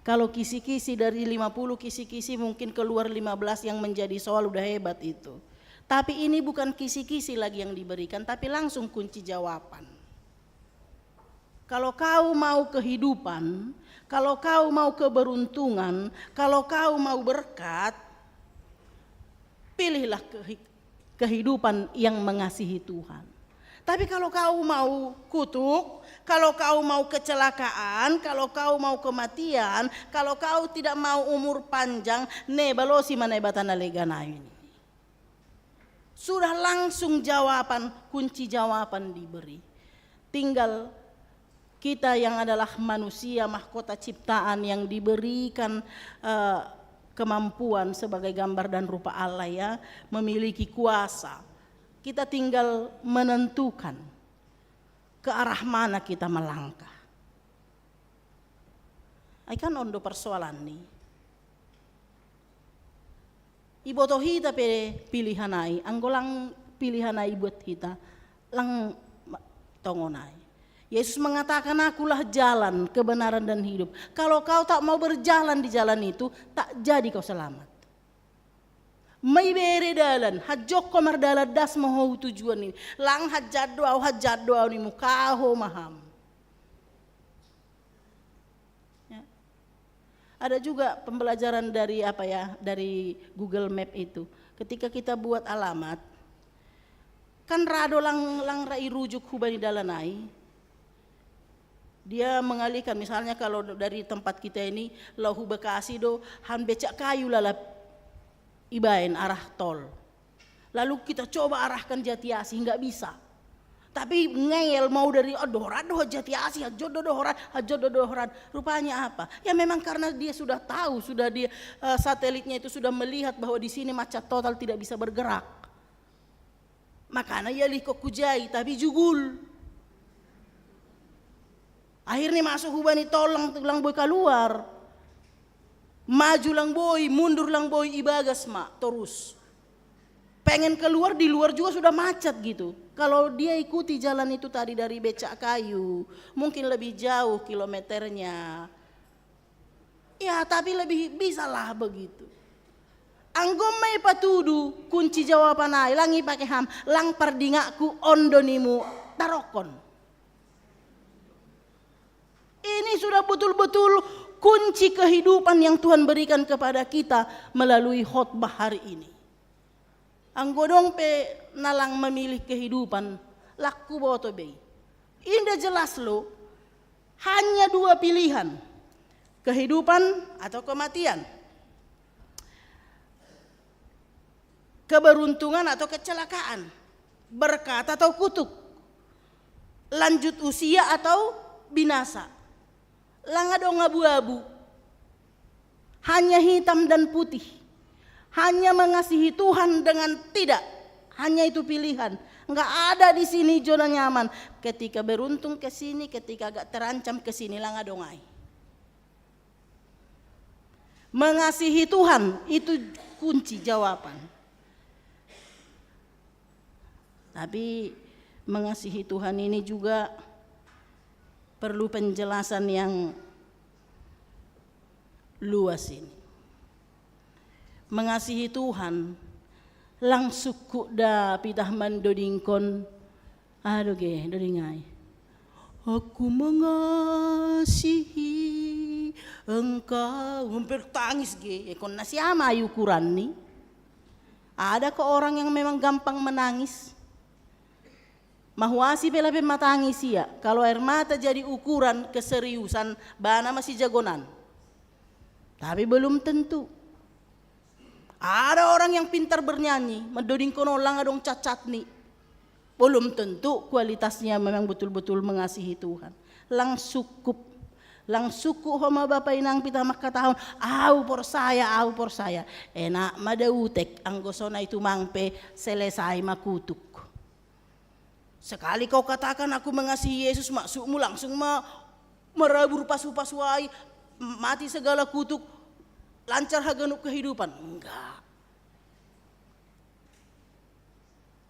Kalau kisi-kisi dari 50 kisi-kisi mungkin keluar 15 yang menjadi soal, udah hebat itu. Tapi ini bukan kisi-kisi lagi yang diberikan, tapi langsung kunci jawaban. Kalau kau mau kehidupan, kalau kau mau keberuntungan, kalau kau mau berkat, pilihlah kehidupan yang mengasihi Tuhan. Tapi kalau kau mau kutuk, kalau kau mau kecelakaan, kalau kau mau kematian, kalau kau tidak mau umur panjang, balosi manebatan alegana ini. Sudah langsung jawaban, kunci jawaban diberi. Tinggal kita yang adalah manusia, mahkota ciptaan yang diberikan kemampuan sebagai gambar dan rupa Allah ya, memiliki kuasa. Kita tinggal menentukan ke arah mana kita melangkah. Aikan ondo persoalan nih. Iboto hita pe pilihanai, anggolang pilihanai buat kita, lang tongonai. Yesus mengatakan, akulah jalan, kebenaran dan hidup. Kalau kau tak mau berjalan di jalan itu, tak jadi kau selamat. May bere dalan, hajok komar dalan das mohon tujuan ini. Lang hajad doa ni mukaho maham. Ya. Ada juga pembelajaran dari dari Google Map itu. Ketika kita buat alamat, kan rado lang rai rujuk hubani dalanai. Dia mengalihkan, misalnya kalau dari tempat kita ini Lahu Bekasi do han becak kayu lalap ibain arah tol. Lalu kita coba arahkan Jatiasi, nggak bisa. Tapi ngeyel mau dari Dohoran, Jatiasi, Dohoran. Rupanya apa? Ya memang karena dia sudah tahu, satelitnya itu sudah melihat bahwa di sini macet total, tidak bisa bergerak. Makanya ya liko kujai tapi jugul. Akhirnya masuk hubani tolong boy keluar. Maju lang boy, mundur lang boy, ibagas terus. Pengen keluar, di luar juga sudah macet gitu. Kalau dia ikuti jalan itu tadi dari becak kayu, mungkin lebih jauh kilometernya. Ya tapi lebih bisa lah begitu. Anggom may patudu, kunci jawaban ay, langi pakai ham, lang pardingaku ondonimu tarokon. Ini sudah betul-betul kunci kehidupan yang Tuhan berikan kepada kita melalui khotbah hari ini. Anggodong pe nalang memilih kehidupan, laku boto be. Indah jelas lo, hanya dua pilihan, kehidupan atau kematian, keberuntungan atau kecelakaan, berkat atau kutuk, lanjut usia atau binasa. Langadong abu-abu, hanya hitam dan putih, hanya mengasihi Tuhan dengan tidak, hanya itu pilihan. Enggak ada di sini zona nyaman. Ketika beruntung ke sini, ketika agak terancam ke sini, langadong ai. Mengasihi Tuhan itu kunci jawaban. Tapi mengasihi Tuhan ini juga perlu penjelasan yang luas ini. Mengasihi Tuhan lang suku da pitah mandodingkon dodingai. Aku mengasihi engkau, hampir tangis kon nasiama ukuran nih. Ada ke orang yang memang gampang menangis? Mahuasi pela pematangis ya. Kalau air mata jadi ukuran keseriusan, bana masih jagonan. Tapi belum tentu. Ada orang yang pintar bernyanyi, mendoding kono lang adong cacat nih. Belum tentu kualitasnya memang betul-betul mengasihi Tuhan. Lang suku homa bapak inang pita makatahon, au por saya. Enak madautek anggosona itu mangpe selesai makutuk. Sekali kau katakan aku mengasihi Yesus, maksudmu langsung merabur pasu-pasuai, mati segala kutuk, lancar haganuk kehidupan. Enggak.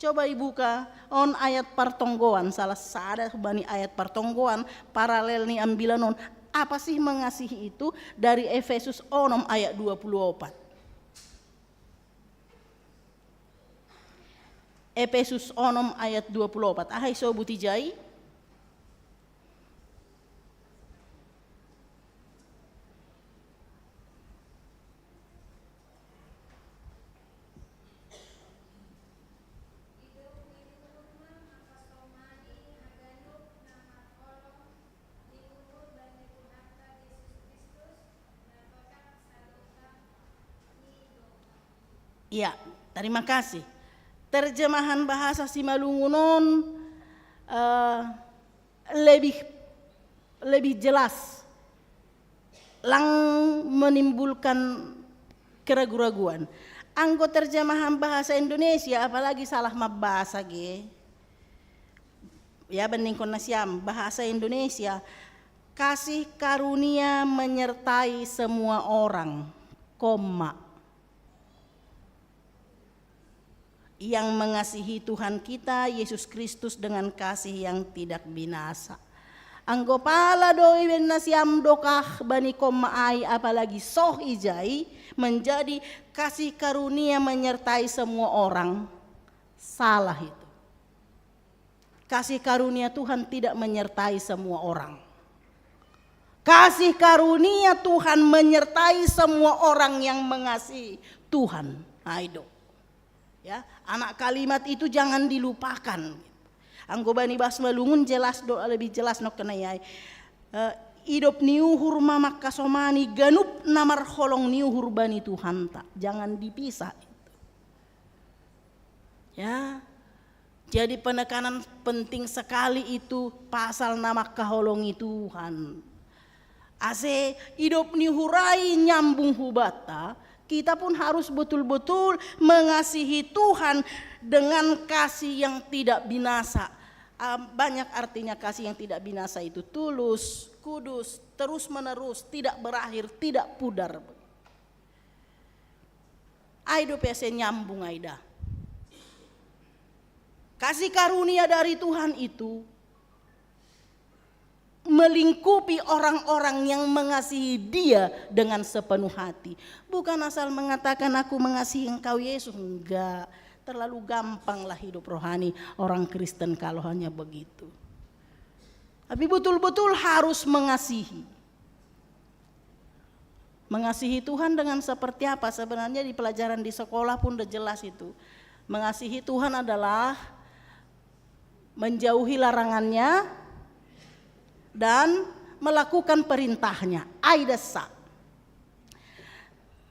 Coba ibuka ayat pertonggoan, salah sada bani ayat pertonggoan, paralel ni ambilan Apa sih mengasihi itu? Dari Efesus 6 ayat 24. Efesus 6 ayat 24. Ahai sobuti jai. Ya, terima kasih. Terjemahan bahasa Simalungunon lebih jelas, lang menimbulkan keraguan-raguan. Anggo terjemahan bahasa Indonesia, apalagi salah mabahasa ge. Ya banding konasiam bahasa Indonesia, kasih karunia menyertai semua orang, koma. Yang mengasihi Tuhan kita Yesus Kristus dengan kasih yang tidak binasa. Anggo pala doi benasiam dokah bani komaai apalagi soh ijai menjadi kasih karunia menyertai semua orang. Salah itu. Kasih karunia Tuhan tidak menyertai semua orang. Kasih karunia Tuhan menyertai semua orang yang mengasihi Tuhan. Aido. Ya, anak kalimat itu jangan dilupakan. Anggo bani basmalungun jelas doa lebih jelas nok kenayai. Idop niuhur mamak kasomani ganup namar holong niuhur bani Tuhan tak. Jangan dipisah. Ya. Jadi penekanan penting sekali itu pasal nama kaholongi Tuhan. Ase idop nihurai nyambung hubata. Kita pun harus betul-betul mengasihi Tuhan dengan kasih yang tidak binasa. Banyak artinya kasih yang tidak binasa itu tulus, kudus, terus menerus, tidak berakhir, tidak pudar. Aido pese nyambung aida. Kasih karunia dari Tuhan itu melingkupi orang-orang yang mengasihi Dia dengan sepenuh hati. Bukan asal mengatakan aku mengasihi Engkau Yesus, enggak. Terlalu gampang lah hidup rohani orang Kristen kalau hanya begitu. Tapi betul-betul harus mengasihi. Mengasihi Tuhan dengan seperti apa? Sebenarnya di pelajaran di sekolah pun udah jelas itu. Mengasihi Tuhan adalah menjauhi larangannya dan melakukan perintahnya. Aidasa.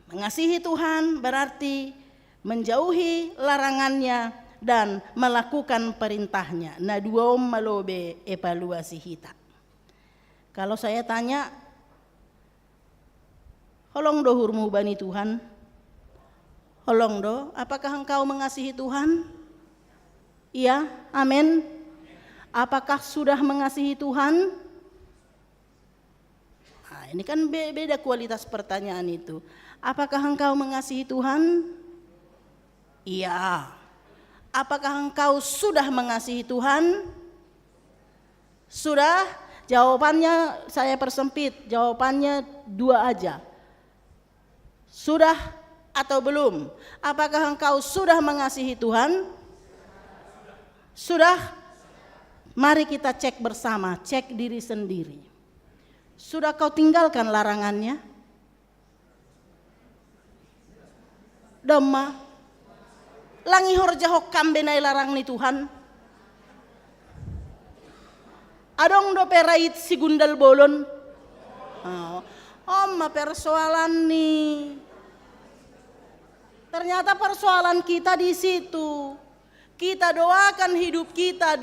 Mengasihi Tuhan berarti menjauhi larangannya dan melakukan perintahnya. Na duom malobe evaluasi hita. Kalau saya tanya, holong do hurmu bani Tuhan? Holong do, apakah engkau mengasihi Tuhan? Iya, amin. Apakah sudah mengasihi Tuhan? Ini kan beda kualitas pertanyaan itu. Apakah engkau mengasihi Tuhan? Iya. Apakah engkau sudah mengasihi Tuhan? Sudah? Jawabannya saya persempit. Jawabannya dua aja. Sudah atau belum? Apakah engkau sudah mengasihi Tuhan? Sudah? Mari kita cek bersama, cek diri sendiri. Sudah kau tinggalkan larangannya? Dama. Langi horjahok kambenai larang ni Tuhan. Adong do perait si gundal bolon. Ma persoalan nih. Ternyata persoalan kita di situ. Kita doakan hidup kita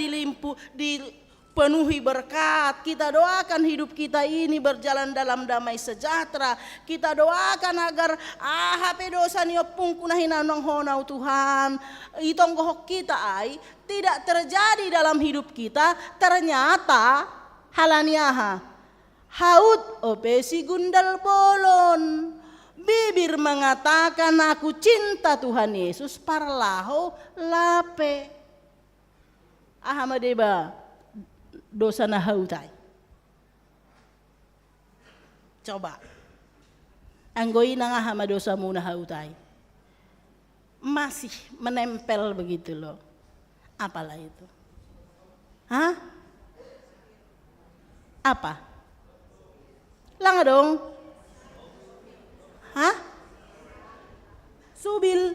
dipenuhi berkat. Kita doakan hidup kita ini berjalan dalam damai sejahtera. Kita doakan agar HP dosa niopung kunahina nong honau Tuhan. Itong gohok kita ai tidak terjadi dalam hidup kita. Ternyata halaniaha haut opesi gundal bolon. Bibir mengatakan aku cinta Tuhan Yesus, parlaho lape. Ahamadeba dosa na hautai. Coba. Anggoi nangah hama dosa muna hautai. Masih menempel begitu loh. Apalah itu? Hah? Apa? Langa dong. Hah? Subil.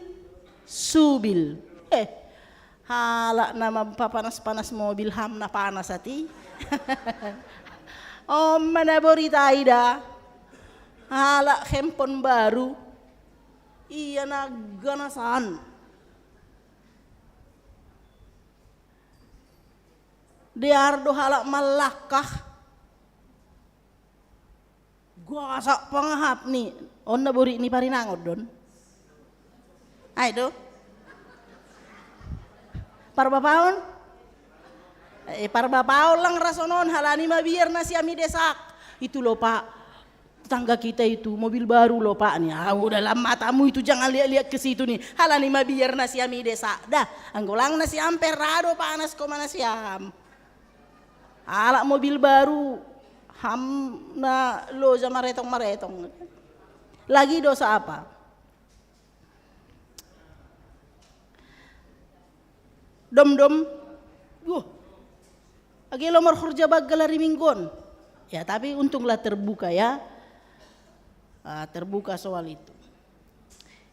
Hala nama papanas-panas mobil hamna panas hati. Mana berita ida. Hala handphone baru. Iya naganasan. Diardo hala malakah. Gua sak pangahap nih. Onna buri ni parinangod don. Ayo. Parbapaon? Parbapaon lang rasonon halani mabiar na si ami desak. Itu loh Pak, tetangga kita itu mobil baru loh Pak nih. Dalam matamu itu jangan lihat-lihat ke situ nih. Halani mabiar na si ami desak. Dah, anggolang na si amper rado panas ko mana siam. Ala mobil baru ham na loja maretong. Lagi dosa apa? Dom, agi lomor khurja baggalari minggon. Ya tapi untunglah terbuka ya, terbuka soal itu.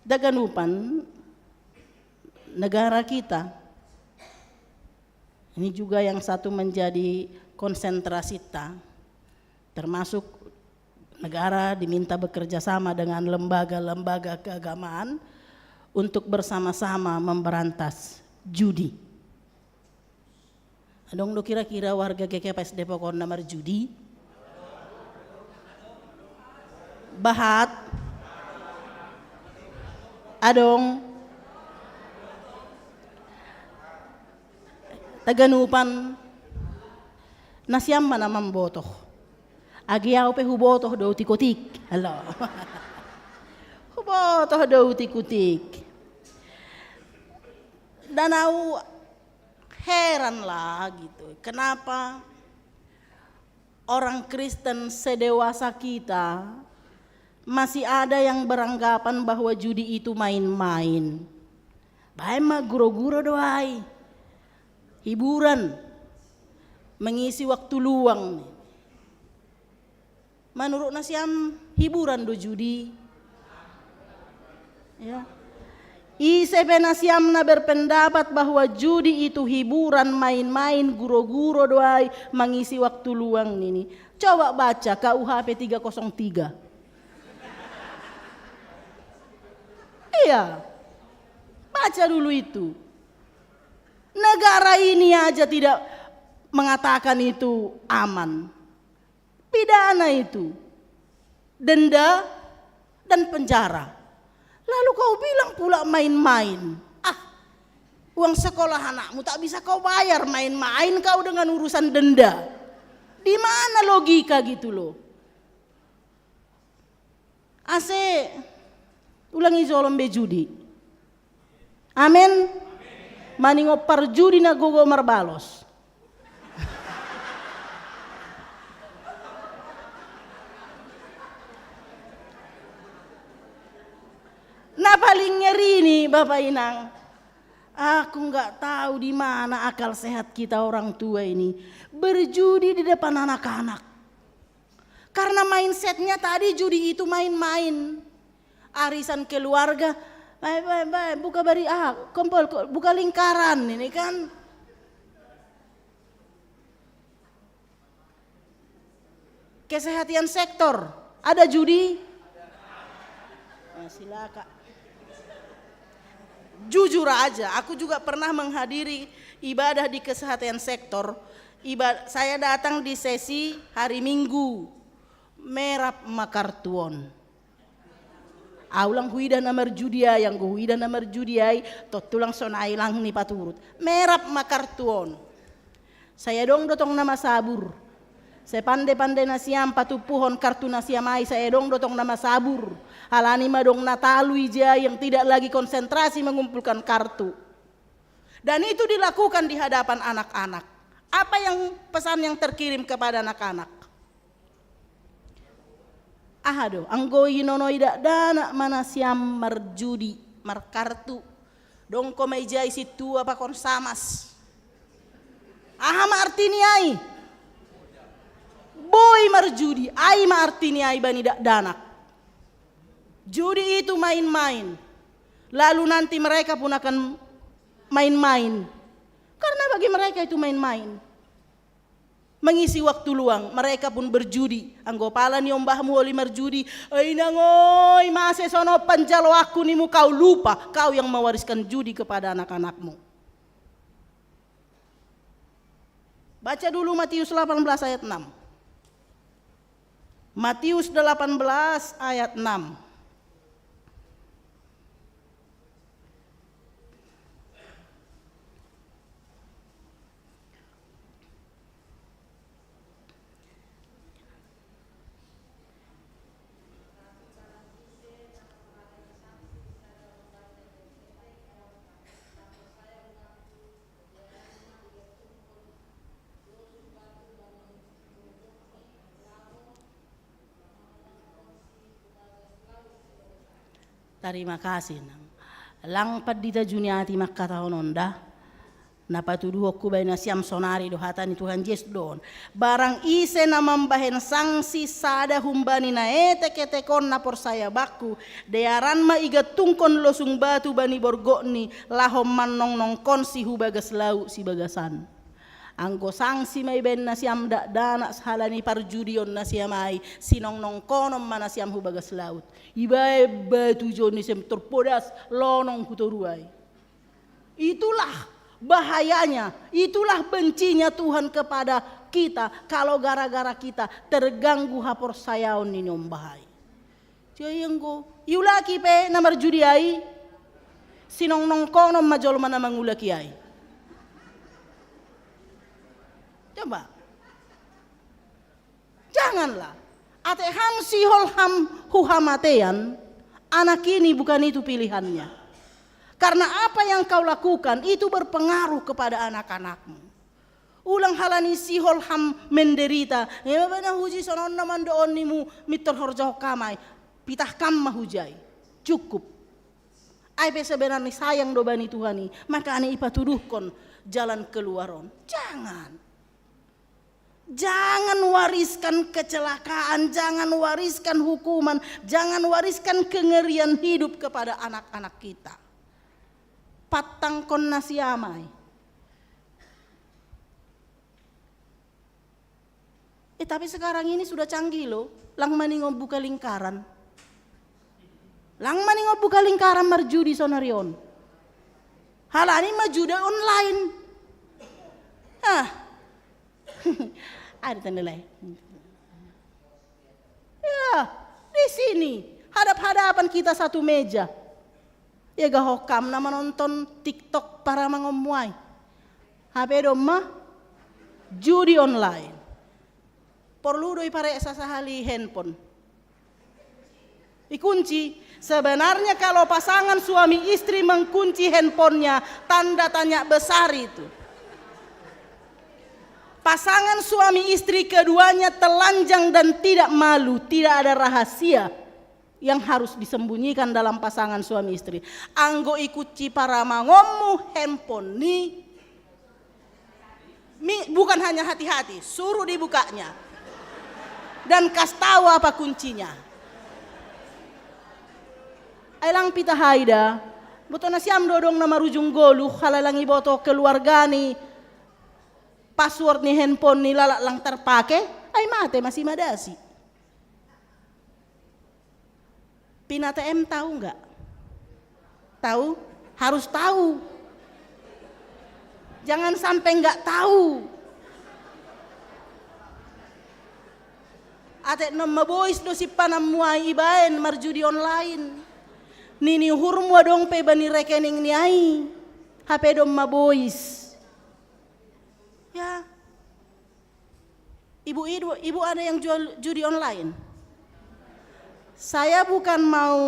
Daganupan negara kita, ini juga yang satu menjadi konsentrasi kita, termasuk negara diminta bekerja sama dengan lembaga-lembaga keagamaan untuk bersama-sama memberantas judi. Adong do kira-kira warga GKPS Depok nomor judi? Bahat? Adong? Taganupan? Nasyam mana mambotoh? Agiyaw pe hubotoh do tikotik. Halo. Hubotoh do tikotik. Danau heran lah gitu. Kenapa orang Kristen sedewasa kita masih ada yang beranggapan bahwa judi itu main-main. Baik mah guro-guro doai. Hiburan. Mengisi waktu luang. Menurut nasiam hiburan do judi. Ya. ICP Nasiamna berpendapat bahwa judi itu hiburan, main-main, guro-guro doai, mengisi waktu luang ini. Coba baca KUHP 303. Iya, baca dulu itu. Negara ini aja tidak mengatakan itu aman. Pidana itu, denda dan penjara. Lalu kau bilang pula main-main. Uang sekolah anakmu tak bisa kau bayar, main-main kau dengan urusan denda. Di mana logika gitu loh? Ase ulangi zolom be judi. Amin. Maningo parjudi na gogo marbalos. Nah paling ngeri nih Bapak Inang, aku nggak tahu di mana akal sehat kita orang tua ini berjudi di depan anak-anak. Karena mindsetnya tadi judi itu main-main, arisan keluarga, baik, buka bari kumpul, buka lingkaran ini kan. Kesehatan sektor, ada judi? Nah, silakan. Jujur aja, aku juga pernah menghadiri ibadah di kesehatan sektor. Saya datang di sesi hari Minggu, merap makartuon. Aulang huida namar judia yang huida namar judiai, tulang sonai lang ni paturut. Merap makartuon. Saya dotong nama sabur. Saya pandai-pandai nasiam patupuhon kartu nasiamai saya dotong nama sabur. Halani madong natalui ja yang tidak lagi konsentrasi mengumpulkan kartu. Dan itu dilakukan di hadapan anak-anak. Apa yang pesan yang terkirim kepada anak-anak? Ahado, anggoi nonoi dana mana siam marjudi, markartu. Dong ko may jay si tua pa kon samas. Aha maartini ay. Boy marjudi, ay maartini ay bani danak. Judi itu main-main. Lalu nanti mereka pun akan main-main. Karena bagi mereka itu main-main. Mengisi waktu luang, mereka pun berjudi. Anggo pala ni ombahmu oli marjudi. Ay nangoy, masih sono panjalo aku nimu kau lupa. Kau yang mewariskan judi kepada anak-anakmu. Baca dulu Matius 18 ayat 6. Matius 18 ayat 6. Terima kasih nang. Lang padita juniati makkata hononda. Napatuduh ku bayna siam sonari do hatani Tuhan Yesus don. Barang ise na mambahen sanksi sada humbani na ete kon na porsaya baku. Dearan ma iga tungkon losung batu bani borgoni lahom manong nong kon si hubagas lau si bagasan. Anggo sanksi may ben na siam dana halani parjudion na siamay sinong nong konom mana siam hubagas laut. Ibae batu joni sem terpodas lonong kutoruai. Itulah bahayanya, itulah bencinya Tuhan kepada kita kalau gara-gara kita terganggu hapor sayaon ni bahai. Jayenggo, iulaki pe namar judi ai sinong nong konom majol mana mangulaki ai. Coba. Janganlah. Ate ham sihol ham huhamatean. Anak ini bukan itu pilihannya. Karena apa yang kau lakukan itu berpengaruh kepada anak-anakmu. Ulang halani sihol ham menderita. Ya bana huji sonon naman doon nimu mitor horjau kamay. Pitah kam mahujay. Cukup. Ai sebenarnya sayang do bani Tuhani. Maka ane ipatuduhkon jalan keluaron. Jangan. Jangan wariskan kecelakaan, jangan wariskan hukuman, jangan wariskan kengerian hidup kepada anak-anak kita. Patang kon nasiamay. Tapi sekarang ini sudah canggih loh. Lang maningom buka lingkaran. Lang maningom buka lingkaran marjudi sonarion. Halani majuda online. Ada tanda lain. Ya, di sini hadap-hadapan kita satu meja. Ya gahokam nama nonton TikTok para mangomuai. HP doma judi online. Perlu doi pare sasahali handphone. Dikunci. Sebenarnya kalau pasangan suami istri mengkunci handphonenya, tanda tanya besar itu. Pasangan suami istri keduanya telanjang dan tidak malu, tidak ada rahasia yang harus disembunyikan dalam pasangan suami istri. Anggo ikuti para mangomu handphone ni, bukan hanya hati-hati, suruh dibukanya dan kas tahu apa kuncinya. Ailang pita haida, buto na siam dodong na marujung golu, halalangi boto keluargani. Password ni handphone ni lala lang terpakai, ay mate masih madasi. Pin-ATM tahu nggak? Tahu? Harus tahu. Jangan sampai nggak tahu. Ate nama boys do si panamuai ibaen marjudi online. Nini hurmu dong pe bani rekening ni ai. HP dong ma boys. Ya, ibu ada yang jual judi online. Saya bukan mau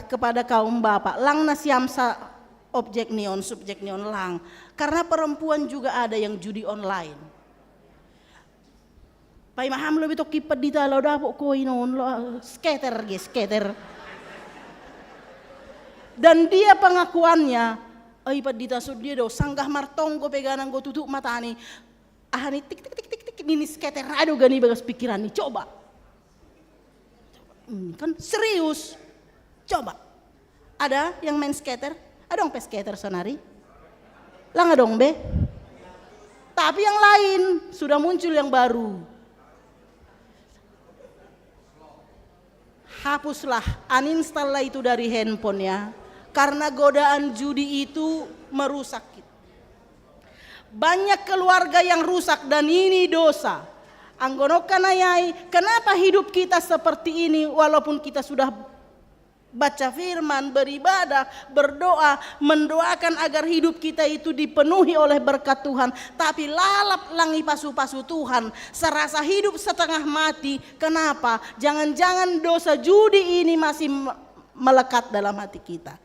kepada kaum bapak lang nasiam sa objek neon subjek neon lang, karena perempuan juga ada yang judi online. Pai maham lo betok kipat di tala dapo ko inon lo skater ge skater. Dan dia pengakuannya, ai pad di tasud dia do sanggah martonggo peganang go tutup mata ni. Ahani tik tik tik tik tik ini skater ado gani bagas pikiran ni coba. Kan serius. Coba. Ada yang main skater? Ada dong skater sonari? Lah dong be. Tapi yang lain sudah muncul yang baru. Hapuslah, uninstall lah itu dari handphone ya. Karena godaan judi itu merusak kita. Banyak keluarga yang rusak dan ini dosa. Anggonokan ayai, kenapa hidup kita seperti ini walaupun kita sudah baca firman, beribadah, berdoa, mendoakan agar hidup kita itu dipenuhi oleh berkat Tuhan. Tapi lalap langi pasu-pasu Tuhan, serasa hidup setengah mati. Kenapa? Jangan-jangan dosa judi ini masih melekat dalam hati kita.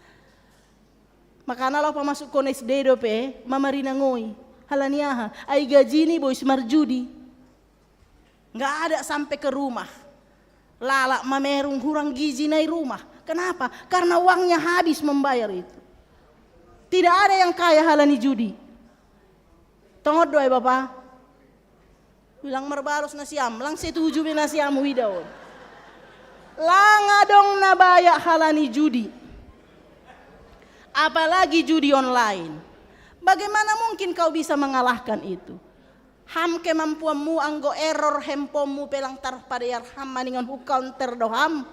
Makanya lo pamasuk kones dedo pe, mamarina ngoi, halaniaha, ai gaji ni boy smar judi. Nggak ada sampai ke rumah. Lalak mamerung hurang gizi nai rumah. Kenapa? Karena uangnya habis membayar itu. Tidak ada yang kaya halani judi. Tongod doy bapak. Bilang merbaros nasiam, lang setuju be nasiamu widaw. Langadong nabaya halani judi. Apalagi judi online. Bagaimana mungkin kau bisa mengalahkan itu? Ham kemampuanmu anggo error handphonemu pelang tar pada ham maningan hu counter doham.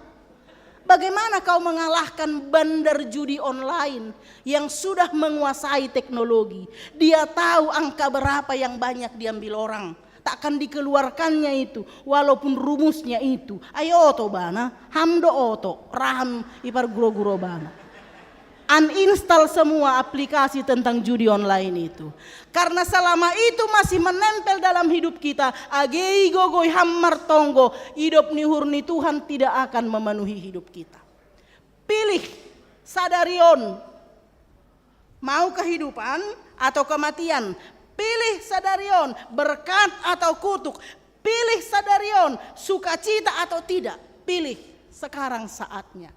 Bagaimana kau mengalahkan bandar judi online yang sudah menguasai teknologi? Dia tahu angka berapa yang banyak diambil orang. Takkan dikeluarkannya itu walaupun rumusnya itu. Ayo oto bana, hamdo oto, raham ipar guro-guro bana. Uninstall semua aplikasi tentang judi online itu. Karena selama itu masih menempel dalam hidup kita, agei gogoi hammar tonggo, hidup nihurni Tuhan tidak akan memenuhi hidup kita. Pilih sadarion, mau kehidupan atau kematian. Pilih sadarion, berkat atau kutuk. Pilih sadarion, sukacita atau tidak. Pilih sekarang saatnya.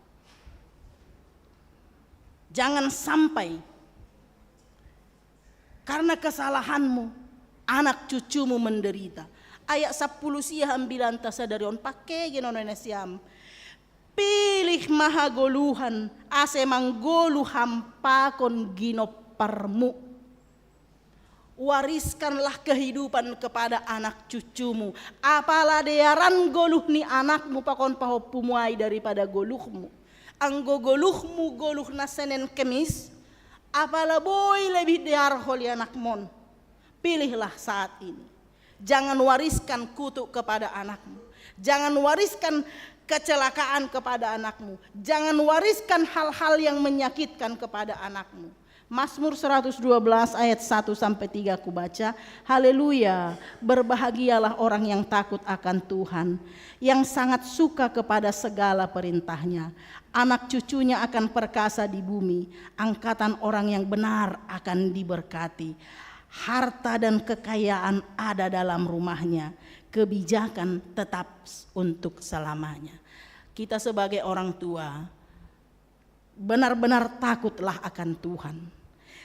Jangan sampai karena kesalahanmu anak cucumu menderita. Ayat 10 siya ambilan tasadarion pakai genonoy siam. Pilih mahagoluhan ase manggolu hampakon ginoparmu. Wariskanlah kehidupan kepada anak cucumu. Apalah dearan goluh ni anakmu pakon pahopumuai daripada goluhmu. Anggo goluhmu goluh na Senin Kemis, apalah boy lebih dear holi anak mon. Pilihlah saat ini. Jangan wariskan kutuk kepada anakmu. Jangan wariskan kecelakaan kepada anakmu. Jangan wariskan hal-hal yang menyakitkan kepada anakmu. Mazmur 112 ayat 1 sampai 3 aku baca. Haleluya, berbahagialah orang yang takut akan Tuhan, yang sangat suka kepada segala perintahnya. Anak cucunya akan perkasa di bumi, angkatan orang yang benar akan diberkati. Harta dan kekayaan ada dalam rumahnya, kebijakan tetap untuk selamanya. Kita sebagai orang tua benar-benar takutlah akan Tuhan.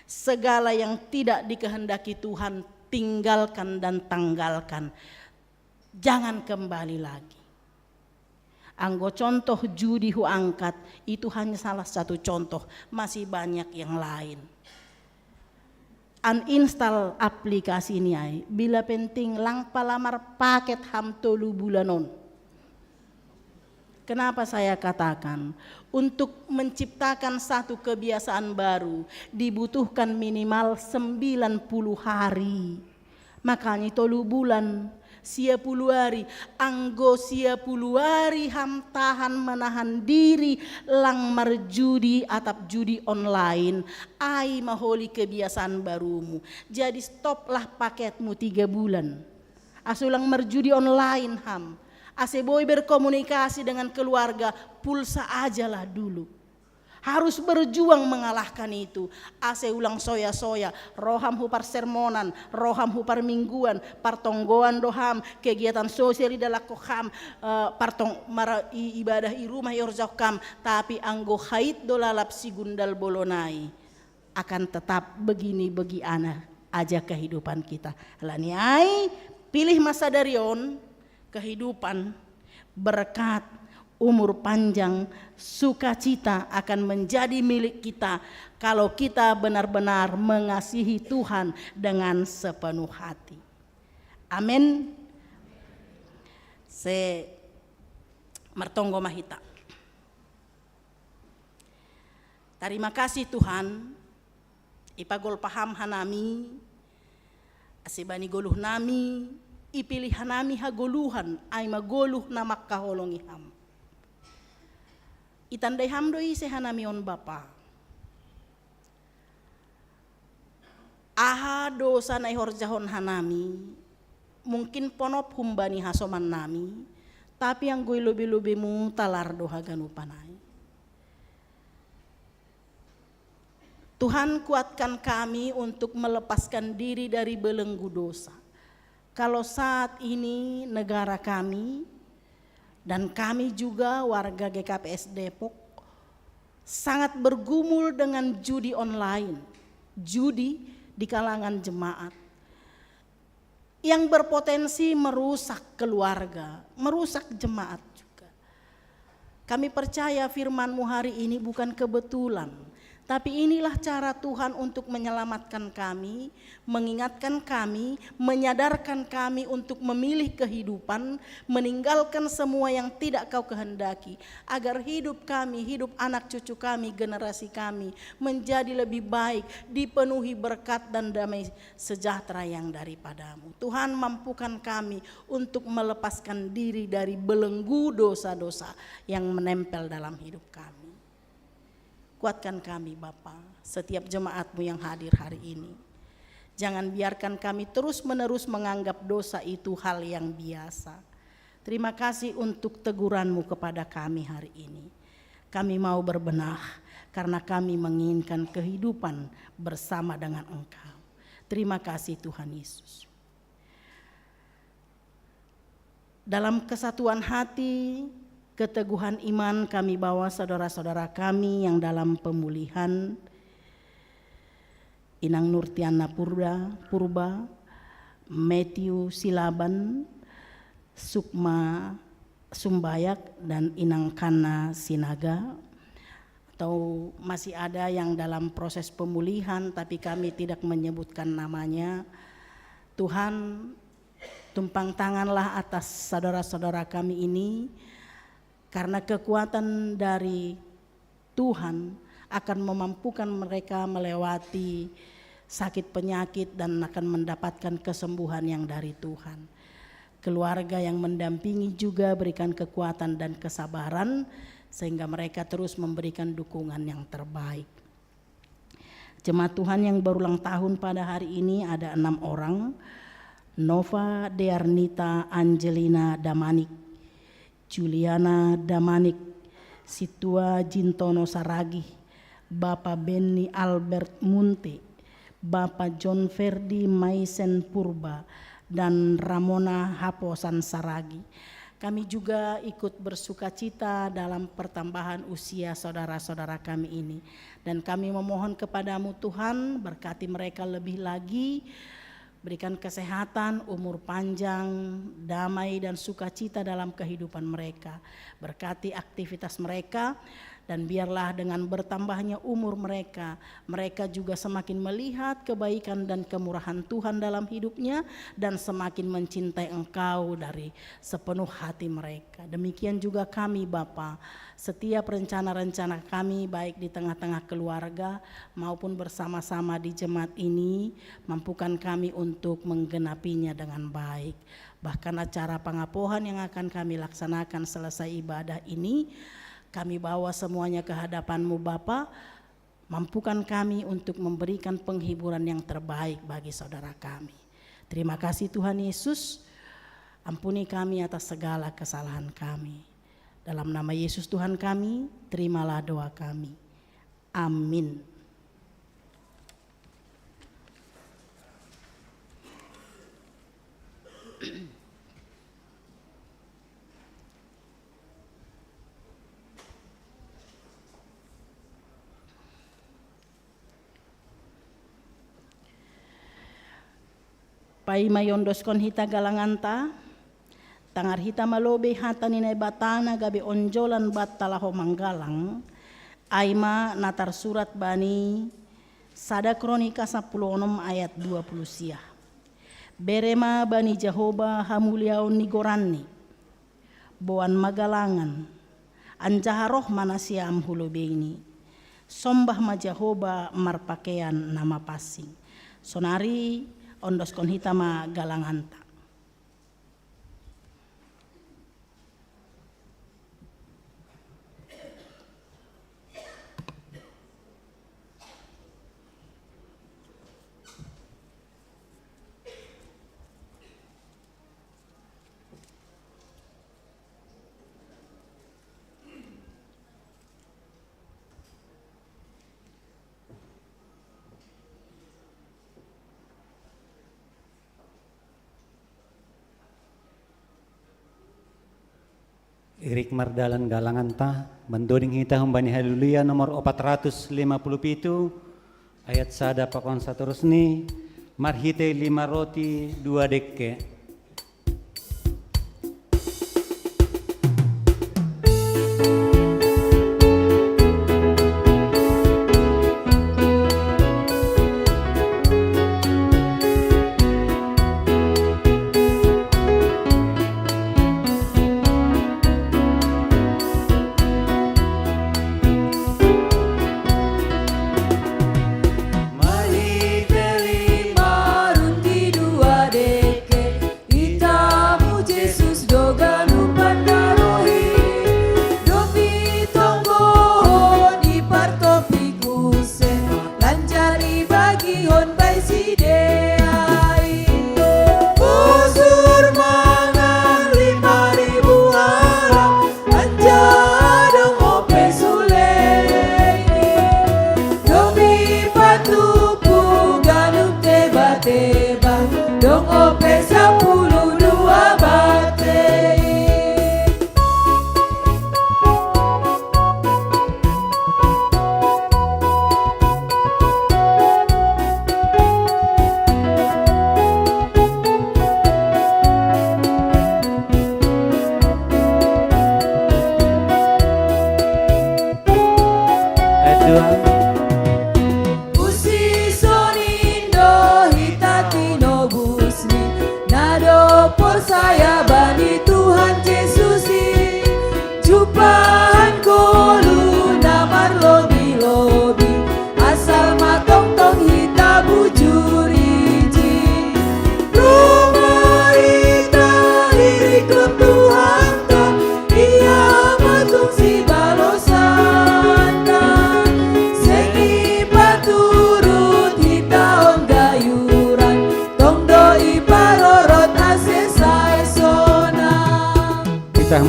Segala yang tidak dikehendaki Tuhan tinggalkan dan tanggalkan. Jangan kembali lagi. Anggo contoh judi hu angkat itu hanya salah satu contoh, masih banyak yang lain. Uninstall aplikasi ini ay, bila penting lang palamar paket ham tolu bulanon. Kenapa saya katakan untuk menciptakan satu kebiasaan baru dibutuhkan minimal 90 hari. Makanya tolu bulan, 10 hari, anggo 10 hari ham tahan menahan diri lang merjudi atap judi online. Ai maholi kebiasaan barumu. Jadi stoplah paketmu 3 bulan. Asulang merjudi online ham. Ase boy berkomunikasi dengan keluarga, pulsa ajalah dulu. Harus berjuang mengalahkan itu. Ase ulang soya-soya, roham hupar sermonan, roham hupar mingguan, partonggoan doham, kegiatan sosial di dalakokam, ibadah i rumah yorjokam, tapi anggo hait dolalap si gundal bolonai. Akan tetap begini bagi anak aja kehidupan kita. Lani ai pilih masa darion kehidupan berkat umur panjang, sukacita akan menjadi milik kita kalau kita benar-benar mengasihi Tuhan dengan sepenuh hati. Amin. Se martonggo mahita. Terima kasih Tuhan, ipagol paham hanami, asibani goluh nami, ipilih hanami hagoluhan, ay magoluh na makaholong iham. Itandai hamdoi sehanamion Bapa. Aha dosa na ihorjahon hanami, mungkin ponop humbani hasoman nami, tapi yang gue lubi-lubi mu talar doha ganupanai. Tuhan kuatkan kami untuk melepaskan diri dari belenggu dosa. Kalau saat ini negara kami dan kami juga warga GKPS Depok sangat bergumul dengan judi online, judi di kalangan jemaat yang berpotensi merusak keluarga, merusak jemaat juga. Kami percaya firman-Mu hari ini bukan kebetulan, tapi inilah cara Tuhan untuk menyelamatkan kami, mengingatkan kami, menyadarkan kami untuk memilih kehidupan, meninggalkan semua yang tidak Kau kehendaki, agar hidup kami, hidup anak cucu kami, generasi kami menjadi lebih baik, dipenuhi berkat dan damai sejahtera yang daripada-Mu. Tuhan, mampukan kami untuk melepaskan diri dari belenggu dosa-dosa yang menempel dalam hidup kami. Kuatkan kami Bapa, setiap jemaat-Mu yang hadir hari ini. Jangan biarkan kami terus-menerus menganggap dosa itu hal yang biasa. Terima kasih untuk teguran-Mu kepada kami hari ini. Kami mau berbenah karena kami menginginkan kehidupan bersama dengan Engkau. Terima kasih Tuhan Yesus. Dalam kesatuan hati, keteguhan iman kami bawa saudara-saudara kami yang dalam pemulihan, Inang Nurtiana Purba, Matthew Silaban, Sukma Sumbayak, dan Inang Kana Sinaga. Atau masih ada yang dalam proses pemulihan tapi kami tidak menyebutkan namanya. Tuhan, tumpang tanganlah atas saudara-saudara kami ini, karena kekuatan dari Tuhan akan memampukan mereka melewati sakit penyakit dan akan mendapatkan kesembuhan yang dari Tuhan. Keluarga yang mendampingi juga berikan kekuatan dan kesabaran sehingga mereka terus memberikan dukungan yang terbaik. Jemaat Tuhan yang berulang tahun pada hari ini ada 6 orang. Nova Dearnita Angelina Damanik, Juliana Damanik, Situa Jintono Saragi, Bapak Benny Albert Munte, Bapak John Ferdi Maisen Purba, dan Ramona Haposan Saragi. Kami juga ikut bersukacita dalam pertambahan usia saudara-saudara kami ini. Dan kami memohon kepadamu Tuhan, berkati mereka lebih lagi, berikan kesehatan, umur panjang, damai dan sukacita dalam kehidupan mereka. Berkati aktivitas mereka dan biarlah dengan bertambahnya umur mereka, mereka juga semakin melihat kebaikan dan kemurahan Tuhan dalam hidupnya dan semakin mencintai Engkau dari sepenuh hati mereka. Demikian juga kami Bapa, setiap rencana-rencana kami baik di tengah-tengah keluarga maupun bersama-sama di jemaat ini, mampukan kami untuk menggenapinya dengan baik. Bahkan acara pengapohan yang akan kami laksanakan selesai ibadah ini, kami bawa semuanya ke hadapan-Mu Bapa, mampukan kami untuk memberikan penghiburan yang terbaik bagi saudara kami. Terima kasih Tuhan Yesus, ampuni kami atas segala kesalahan kami. Dalam nama Yesus Tuhan kami, terimalah doa kami. Amin. Pai mayondoskon hita galanganta, tangar hita malobe hata ninay batana gabi onjolan bat talaho manggalang, aima natar surat bani sada kronika 10 ayat 20 sia. Berema bani Jehoba hamuliaon ni goranni, boan magalangan, anjaharoh manasiam hulubeni, sombah ma Jehoba marpakaian nama pasing. Sonari ondoskon hitama galanganta. Irik mardalan galanganta, mendoding hita humbani haleluya nomor 457 ayat sada pakon saterusni, marhite 5 roti 2 dekke.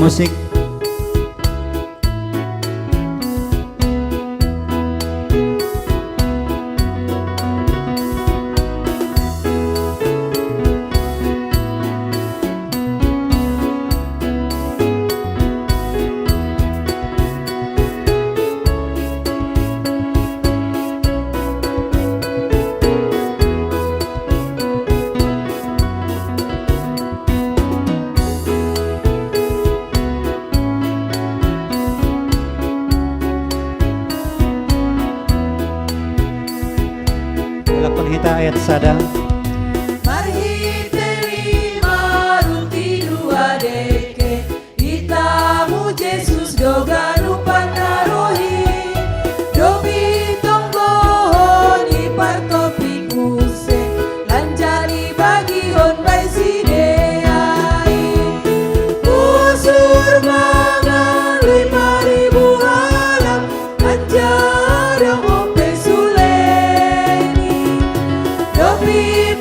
Musik. Kita ayat sada. Mari terima ruti 2 deke, itamu Yesus doganu panarohi, dobi tonggohon ipartopi kuse, lanjari bagi hon bai sideai, kusur mangan 5.000 alam, anjar yang ope suleni, dobi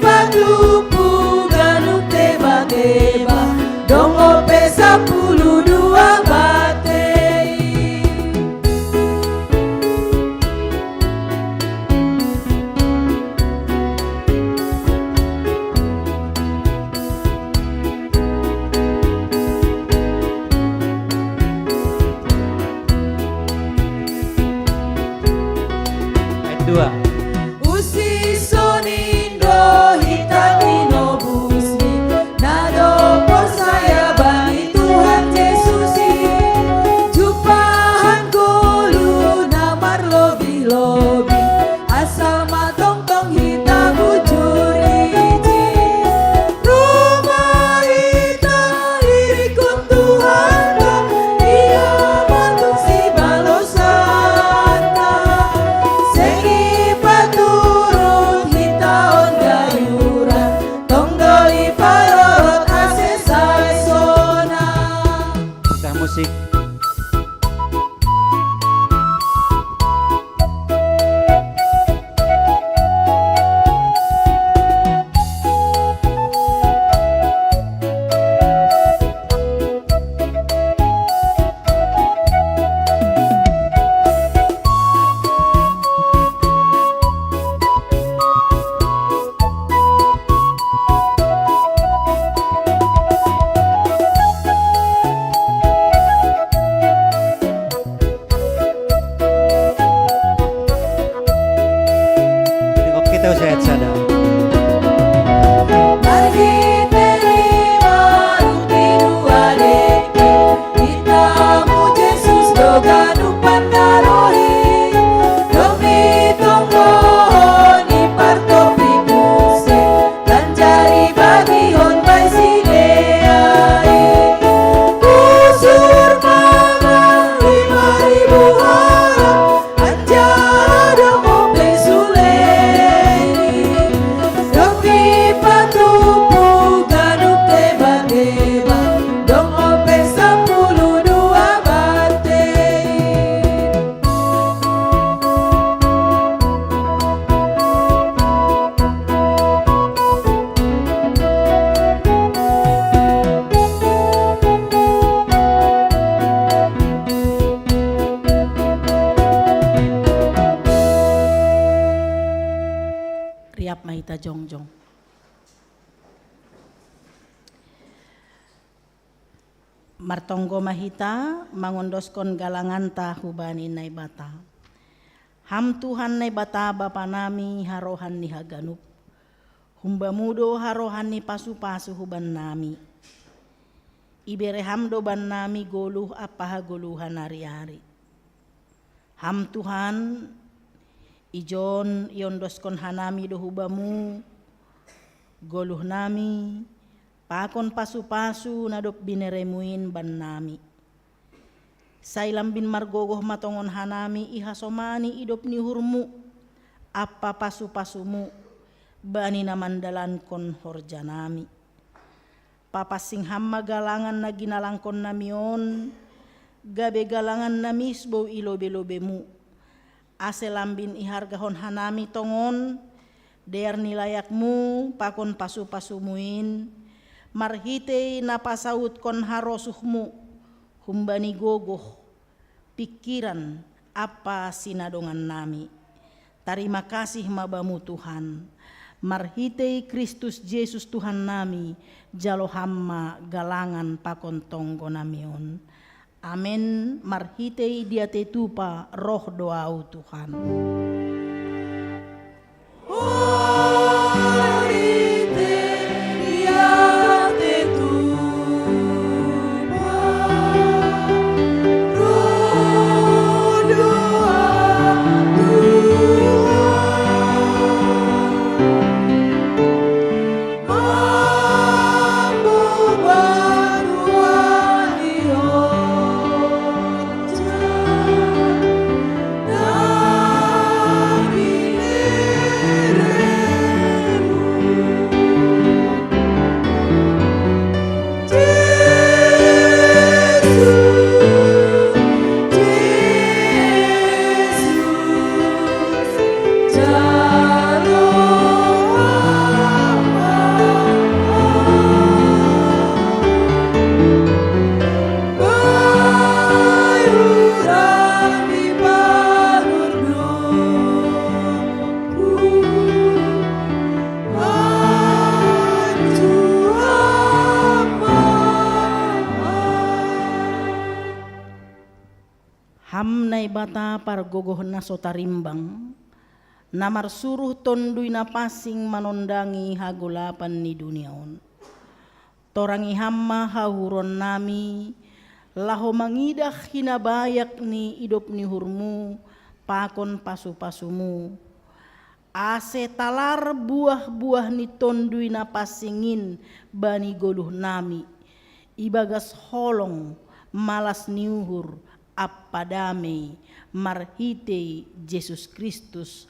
2. Usi sonindo hitatino busni nado por saya bani Tuhan Yesus jumpahan golu namar lobi-lobi asal matong-tong hita bujur iji rumah hita irikun Tuhan ia matung si balosana segi paturut hita on gayuran tonggoi parot asesai sona. Kita musik. Tengok kita usaha sada. Mari terima ruti dua deke hitamu Yesus doga nupan darohi domi tonggohon ipartopi puse lanjari bagi hon bai sineai kusur mangan 5.000 orang anjada mope suleni domi patupu ganuk teba-teba dong ope 10 dua bate. Riap mahita jongjong. Martonggo mahita mangondoskon galangan ta hubani nai bata. Ham Tuhan nai bata bapa nami harohan ni haganup. Humba mudo harohan ni pasu-pasu huban nami. Ibere hamdo ban nami goluh apa goluhan hari-hari. Ham Tuhan ijon yondoskon hanami do hubamu goluh nami pakon pasu-pasu nadop bineremuin ban nami sailam bin margogoh matongon hanami ihasomani idop ni hurmu apa pasu-pasumu bani namandalan kon horjanami papasing hamma galangan na ginalangkon namion gabe galangan namisbo ilobe-lobemu ase lambin ihargahon hanami tongon der nilayakmu pakon pasu-pasumuin marhite napasaut kon harosuhmu humbani gogoh pikiran apa sinadongan nami tarima kasih mabamu Tuhan marhite Kristus Yesus Tuhan nami jalo hamma galangan pakon tonggo namion. Amin. Marhitei dia tetupa roh doau Tuhan. Ham nai bata par gogoh na sotarimbang namar suruh tondui na pasing manondangi hagulapan ni duniaon. Torangi hamma hahuron nami, laho mangidah hinabayak ni idop ni hurmu, pakon pasu-pasumu. Ase talar buah-buah ni tondui na pasingin bani goluh nami, ibagas holong malas niuhur appadame marhite Yesus Kristus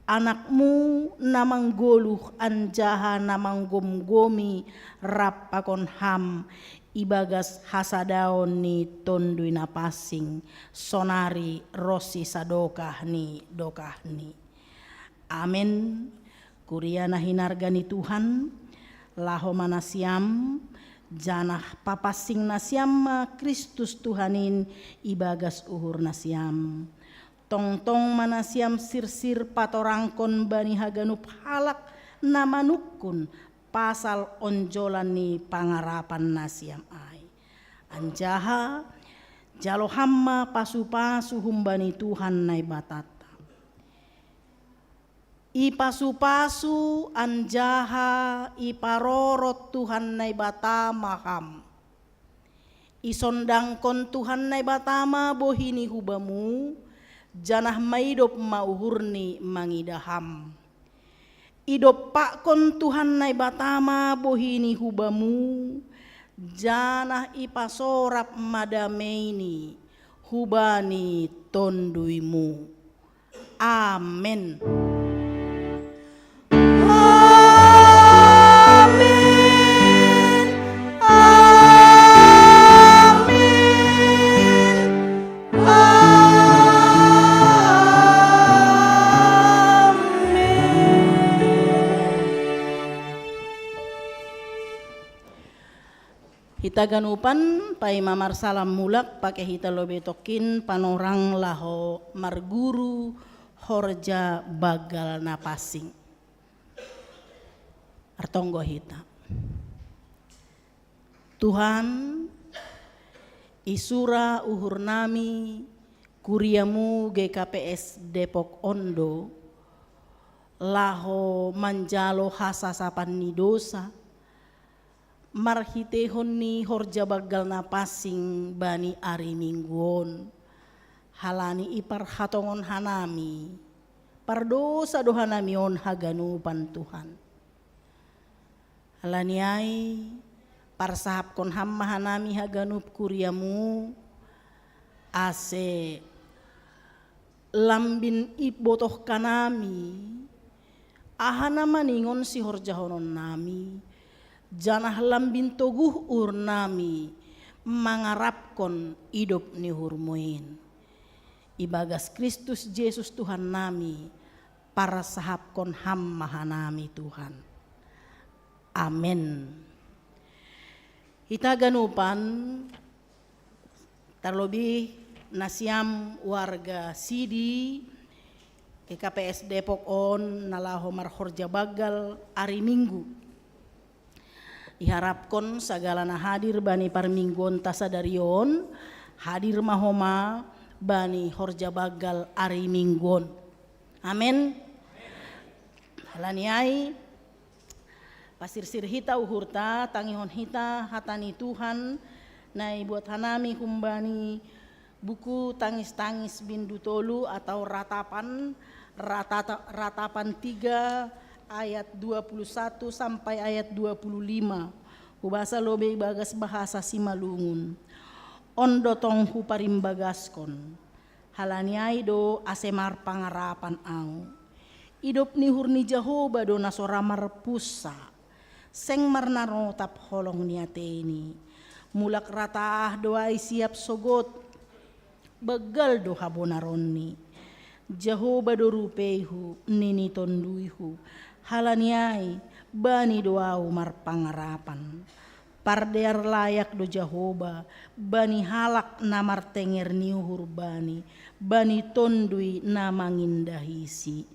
anakmu namang goluh anjaha namang gomgomi rapakon ham ibagas hasadaon ni tondui na pasing sonari rosi sadokah ni dokah ni. Amin. Kuriana hinargani Tuhan, laho manasiam, janah papasing nasiam Kristus Tuhanin ibagas uhur nasiam. Tong-tong manasiam sir-sir patorangkon bani haganup halak namanukun pasal onjolan ni pangarapan nasiam ai. Anjaha jalo hamma pasu-pasu humbani Tuhan nai batat. Ipasu-pasu anjaha iparorot Tuhan nai batama ham. Isondangkon Tuhan nai batama bohini hubamu, janah maidop mauhurni mangidaham. Idop pakon Tuhan nai batama bohini hubamu, janah ipasorap madameini hubani tonduimu. Amin. Hita ganupan pai mamar salam mulak pakai hita lobe tokin panorang laho marguru horja bagal napasing. Artonggo hita. Tuhan isura uhur nami kuriamu GKPS Depok Ondo laho manjalo hasasapan ni dosa marhitehon ni horja bagal napasing bani ari mingguon halani ipar hatongon hanami pardosa dohanami on haganupan Tuhan halani ai parsahap kon hamma hanami haganup kuriamu ase lambin ibotoh kanami ahana maningon si horja honon nami janah lambin toguh urnami mangarapkon idop ni hurmuin ibagas Kristus Yesus Tuhan nami para sahapkon hamma hanami Tuhan. Amin. Hita ganupan terlebih nasiam warga Sidi KKPS Depok on nalaho marhorja bagal ari Minggu. Diharapkan segala na hadir bani parmingguon tasadarion hadir mahoma bani horja bagal ari mingguon. Amin. Halaniai pasirsir hita uhurta tangihon hita hatani Tuhan nai buat hanami kumbani buku tangis-tangis bindu tolu atau ratapan 3 ayat 21 sampai ayat 25. Bahasa lobe bagas bahasa Simalungun. Ondo tong hu parimbaгаskon. Halaniai do asemar pangarapan au. Idop ni hurni Jehoba do nasoramar pusa. Seng marnaro tap holong niateni. Mulak ratah doai siap sogot. Begal do habonaronni. Jehoba do rupehu nini tonduihu. Halaniai bani doau mar pangarapan pardear layak do Jehoba bani halak namar tenger niuhur bani tondui namangindahisi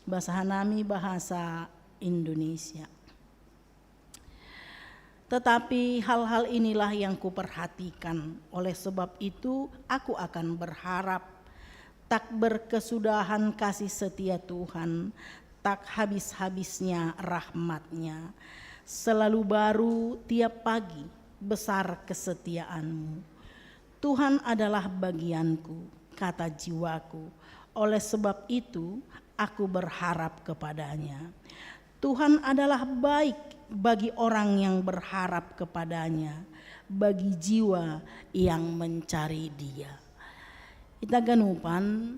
bahasa hanami bahasa Indonesia. Tetapi hal-hal inilah yang kuperhatikan, oleh sebab itu aku akan berharap tak berkesudahan kasih setia Tuhan, tak habis-habisnya rahmat-Nya. Selalu baru tiap pagi, besar kesetiaan-Mu. Tuhan adalah bagianku, kata jiwaku. Oleh sebab itu, aku berharap kepada-Nya. Tuhan adalah baik bagi orang yang berharap kepada-Nya, bagi jiwa yang mencari Dia. Ita ganupan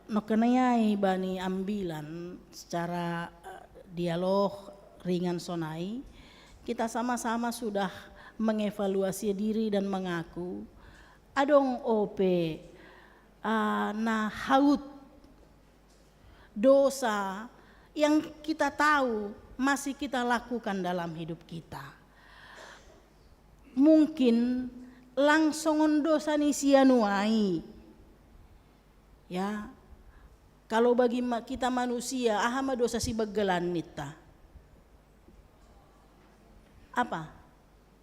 nokenayai bani ambilan secara dialog ringan sonai, kita sama-sama sudah mengevaluasi diri dan mengaku adong ope na haut dosa yang kita tahu masih kita lakukan dalam hidup kita. Mungkin langsung dosa ni sianuai. Ya. Kalau bagi kita manusia, ahama dosa si begelan nita. Apa?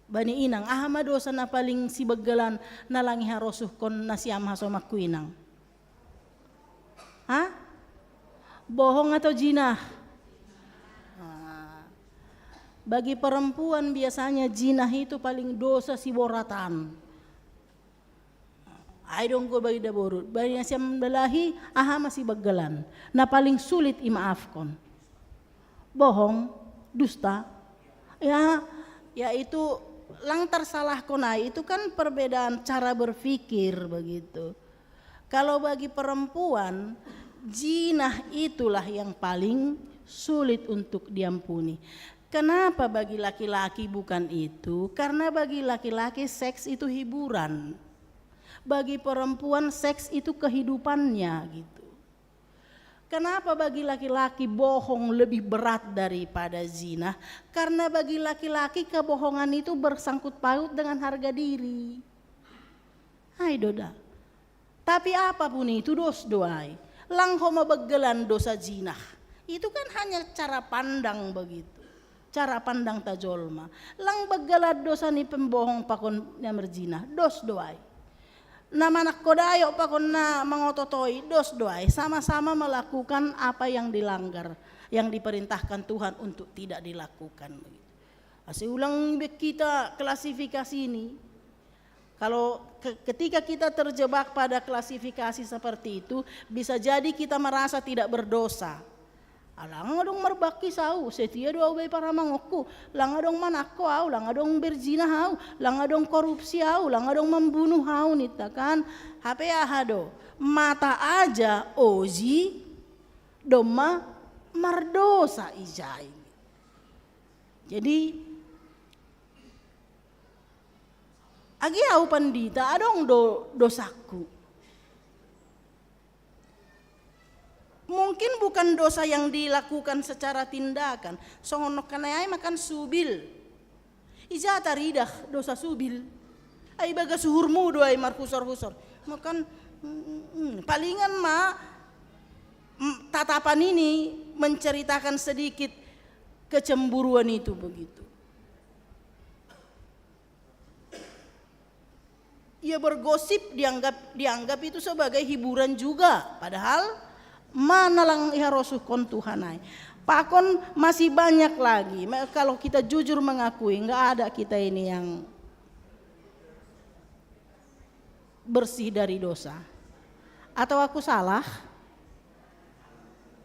Bani inang, ahama dosa na paling si begelan na langi harosuh kon na siam hasomaku inang. Hah? Bohong atau jinah? Bagi perempuan biasanya jinah itu paling dosa si boratan. I don't go bagi daborut. Bagi yang siam belahi, aha masih begelan. Na paling sulit imaafkon. Bohong, dusta. Ya itu lang tersalah konai itu kan perbedaan cara berpikir begitu. Kalau bagi perempuan, jinah itulah yang paling sulit untuk diampuni. Kenapa bagi laki-laki bukan itu? Karena bagi laki-laki seks itu hiburan. Bagi perempuan seks itu kehidupannya gitu. Kenapa bagi laki-laki bohong lebih berat daripada zina? Karena bagi laki-laki kebohongan itu bersangkut paut dengan harga diri. Hai doda. Tapi apapun itu doai. Lang homa begelan dosa zina. Itu kan hanya cara pandang begitu. Cara pandang tajolma. Lang begelan dosa ni pembohong pakon yang berzina. Doai. Nama nak kodayo pakon na mangototoi doai. Sama-sama melakukan apa yang dilanggar. Yang diperintahkan Tuhan untuk tidak dilakukan. Asal ulang kita klasifikasi ini. Kalau ketika kita terjebak pada klasifikasi seperti itu, bisa jadi kita merasa tidak berdosa. Alang adong merbaki sau, setia doa bay para mangokku, lang adong manako au, lang adong berzina au, lang adong korupsi au, lang adong membunuh au nita kan, hape ahado, mata aja oji, doma mardosa ijai. Jadi agi au pandita adong dosaku. Mungkin bukan dosa yang dilakukan secara tindakan. Songonok kanayai makan subil. Ija taridah dosa subil. Ai baga suhurmu doai markusor-husor. Makan palingan tatapan ini menceritakan sedikit kecemburuan itu begitu. Ia bergosip dianggap itu sebagai hiburan juga. Padahal mana lang iharosuh kon Tuhanai. Pakon masih banyak lagi. Kalau kita jujur mengakui, nggak ada kita ini yang bersih dari dosa. Atau aku salah?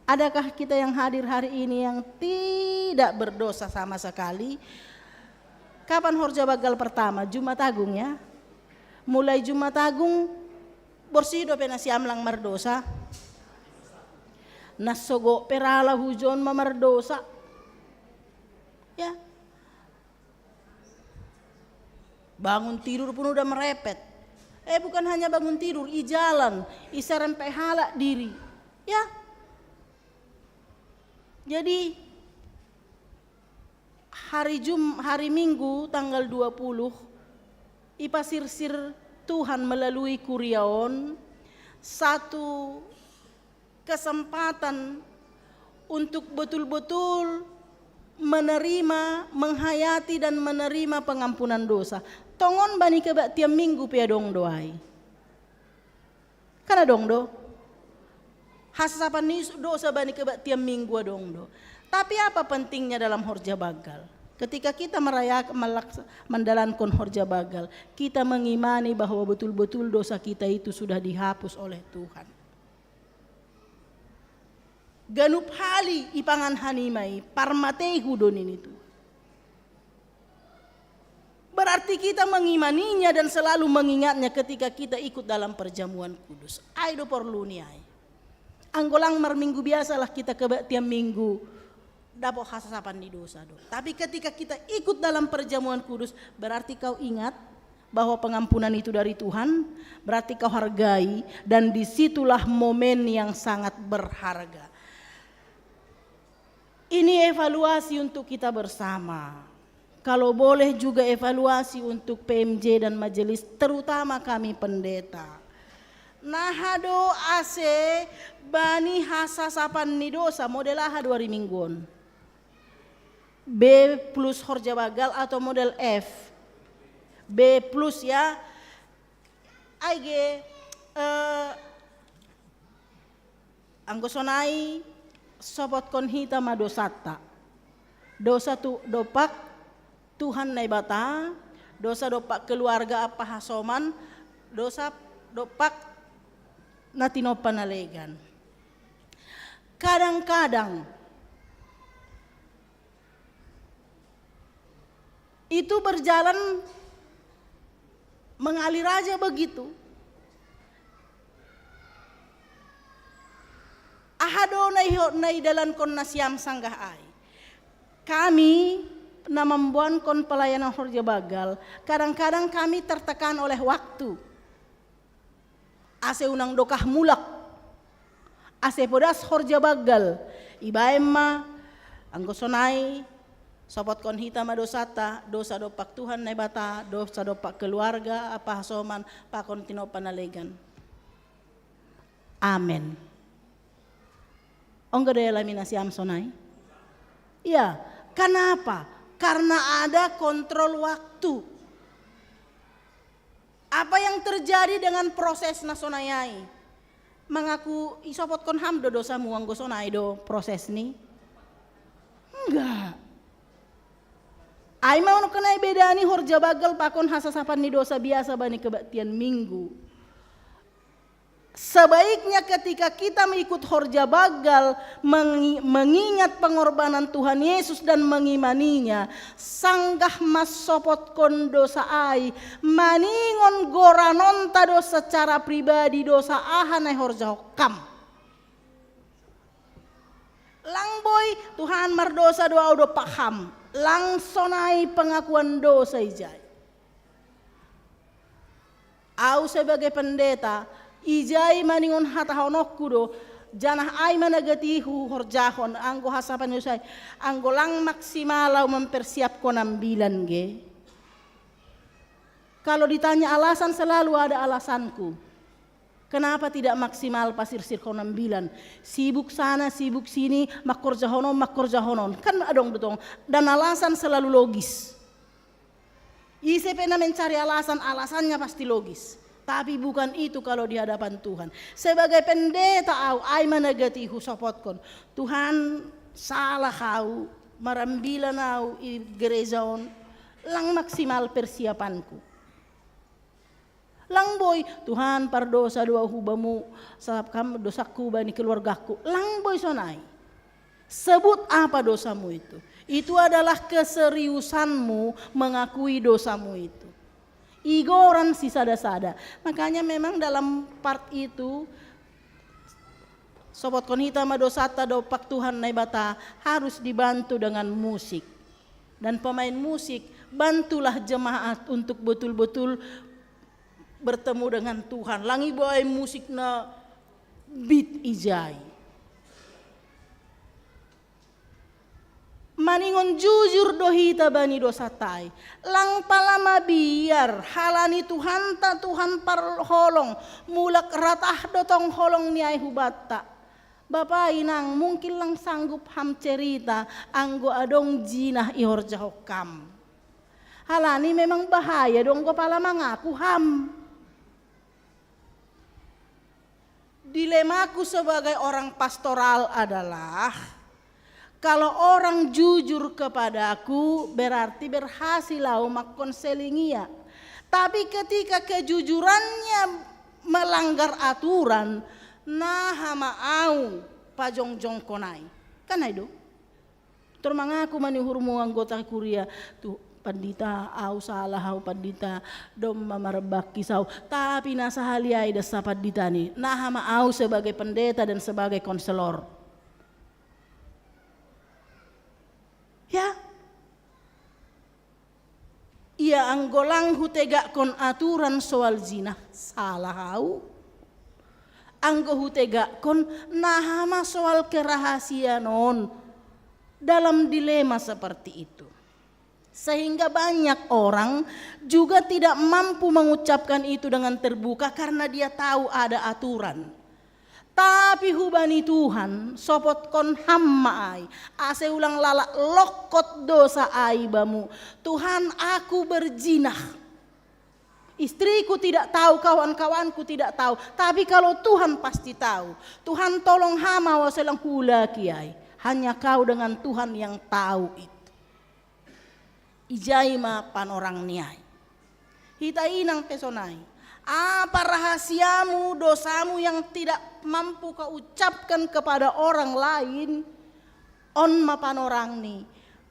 Adakah kita yang hadir hari ini yang tidak berdosa sama sekali? Kapan Horja Bagal pertama? Jumat Agung ya. Mulai Jumat Agung bersih do pena siam lang mardosa. Nasogo perala hujon mamardosa. Ya. Bangun tidur pun udah merepet. Bukan hanya bangun tidur, i jalan, i serempe halak diri. Ya. Jadi hari Minggu tanggal 20 i pasirsir Tuhan melalui Kuriaon satu kesempatan untuk betul-betul menerima, menghayati dan menerima pengampunan dosa. Tongon bani kebak tiap minggu piadong doai. Kana dong do. Hasapan ni dosa bani keba tiap minggu dong do. Tapi apa pentingnya dalam horja bagal? Ketika kita mendalankan horja bagal, kita mengimani bahwa betul-betul dosa kita itu sudah dihapus oleh Tuhan. Ganup hali ipangan hanimai parmatei hudonin itu. Berarti kita mengimaninya dan selalu mengingatnya ketika kita ikut dalam perjamuan kudus. Aido perlu nih ai. Anggolang minggu biasalah kita ke tiap minggu dapat hasapan di dosa do. Tapi ketika kita ikut dalam perjamuan kudus, berarti kau ingat bahwa pengampunan itu dari Tuhan, berarti kau hargai, dan disitulah momen yang sangat berharga. Ini evaluasi untuk kita bersama. Kalau boleh juga evaluasi untuk PMJ dan majelis, terutama kami pendeta. Nahado ase bani hasasapan ni dosa model aha 2 mingguan. B plus horja bagal atau model F. B plus ya. Aige anggosonai sobot konhita madosata. Dosa tu dopak Tuhan naibata, dosa dopak keluarga apa hasoman, dosa dopak natino panalegan. Kadang-kadang itu berjalan mengalir aja begitu. Ahado nai dalan kon nasiam sanggah ai. Kami na membuat kon pelayanan horja bagal, kadang-kadang kami tertekan oleh waktu. Ase unang dokah mulak, ase podas horja bagal, ibaemma, anggosonai, sopot kon hita madosata, dosa dopak Tuhan nebata, dosa dopak keluarga, apa hasoman, pakon tino panalegan. Amen. Onggo daya lamina si amsonai? Iya, kenapa? Karena ada kontrol waktu. Apa yang terjadi dengan proses nasonayai? Mengaku isopot kon ham do dosa muang gosonai do proses ni? Enggak. Ai mau kenai beda ni horja bagal pakon hasasapan ni dosa biasa bani kebaktian minggu. Sebaiknya ketika kita mengikut horja bagal, mengingat pengorbanan Tuhan Yesus dan mengimaninya, sanggah mas sopot kon dosa ai, maningon goranonta dosa secara pribadi dosa ahanai horja hokam. Langboy Tuhan mardosa doa udah paham, langsonai pengakuan dosa ijai. Au sebagai pendeta, ijai maningon hata honokku do janah ai managatihu horjahon anggo hasapan usai anggo lang maksimalau mempersiapkan ambilan ge. Kalau ditanya alasan selalu ada alasanku. Kenapa tidak maksimal pasir sirkon ambilan? Sibuk sana sibuk sini makorjahonon kan adong betong dan alasan selalu logis. Ise pena mencari alasannya pasti logis. Tapi bukan itu kalau di hadapan Tuhan. Sebagai pendeta ai managatihu sopotkon. Tuhan salah kau marambilan au i gerejaon lang maksimal persiapanku. Lang boy Tuhan pardosa doa hubamu sabab kamu dosaku bani keluargaku. Lang boy sonai. Sebut apa dosamu itu? Itu adalah keseriusanmu mengakui dosamu itu. Igoran si sada-sada. Makanya memang dalam part itu Sobat Konhita Madosata Dopak Tuhan Naibata harus dibantu dengan musik. Dan pemain musik bantulah jemaat untuk betul-betul bertemu dengan Tuhan. Langi boy musik na beat ijai. Maningon jujur dohita bani dosa tai. Lang palama biar halani Tuhan ta Tuhan parholong. Mulak ratah dotong holong niai hubata. Bapak inang mungkin lang sanggup ham cerita anggo adong jinah ihorja hokam. Halani memang bahaya dong go palama ngaku ham. Dilemaku sebagai orang pastoral adalah kalau orang jujur kepadaku berarti berhasil mak konselingia. Tapi ketika kejujurannya melanggar aturan, nah maau pajongjong konai. Kan itu? Termangaku manihurmu anggota kuria tuh pandita au salah au pandita dom mamarabak kisau. Tapi nasa haliai dasa pandita ni. Nah maau sebagai pendeta dan sebagai konselor. Ya. Ia anggolang hutega kon aturan soal zina salah hau. Anggo hutega kon nahama soal kerahasiaan dalam dilema seperti itu. Sehingga banyak orang juga tidak mampu mengucapkan itu dengan terbuka karena dia tahu ada aturan. Tapi hubani Tuhan sopot kon hamma ai ase ulang lala lokot dosa aibamu. Tuhan, aku berzina. Istriku tidak tahu, kawan-kawanku tidak tahu, tapi kalau Tuhan pasti tahu. Tuhan tolong hama waselang hula kiai. Hanya kau dengan Tuhan yang tahu itu. Ijaima panorang niai. Hita inang pesonai. Apa rahasiamu, dosamu yang tidak mampu kau ucapkan kepada orang lain? On mapanorang ni.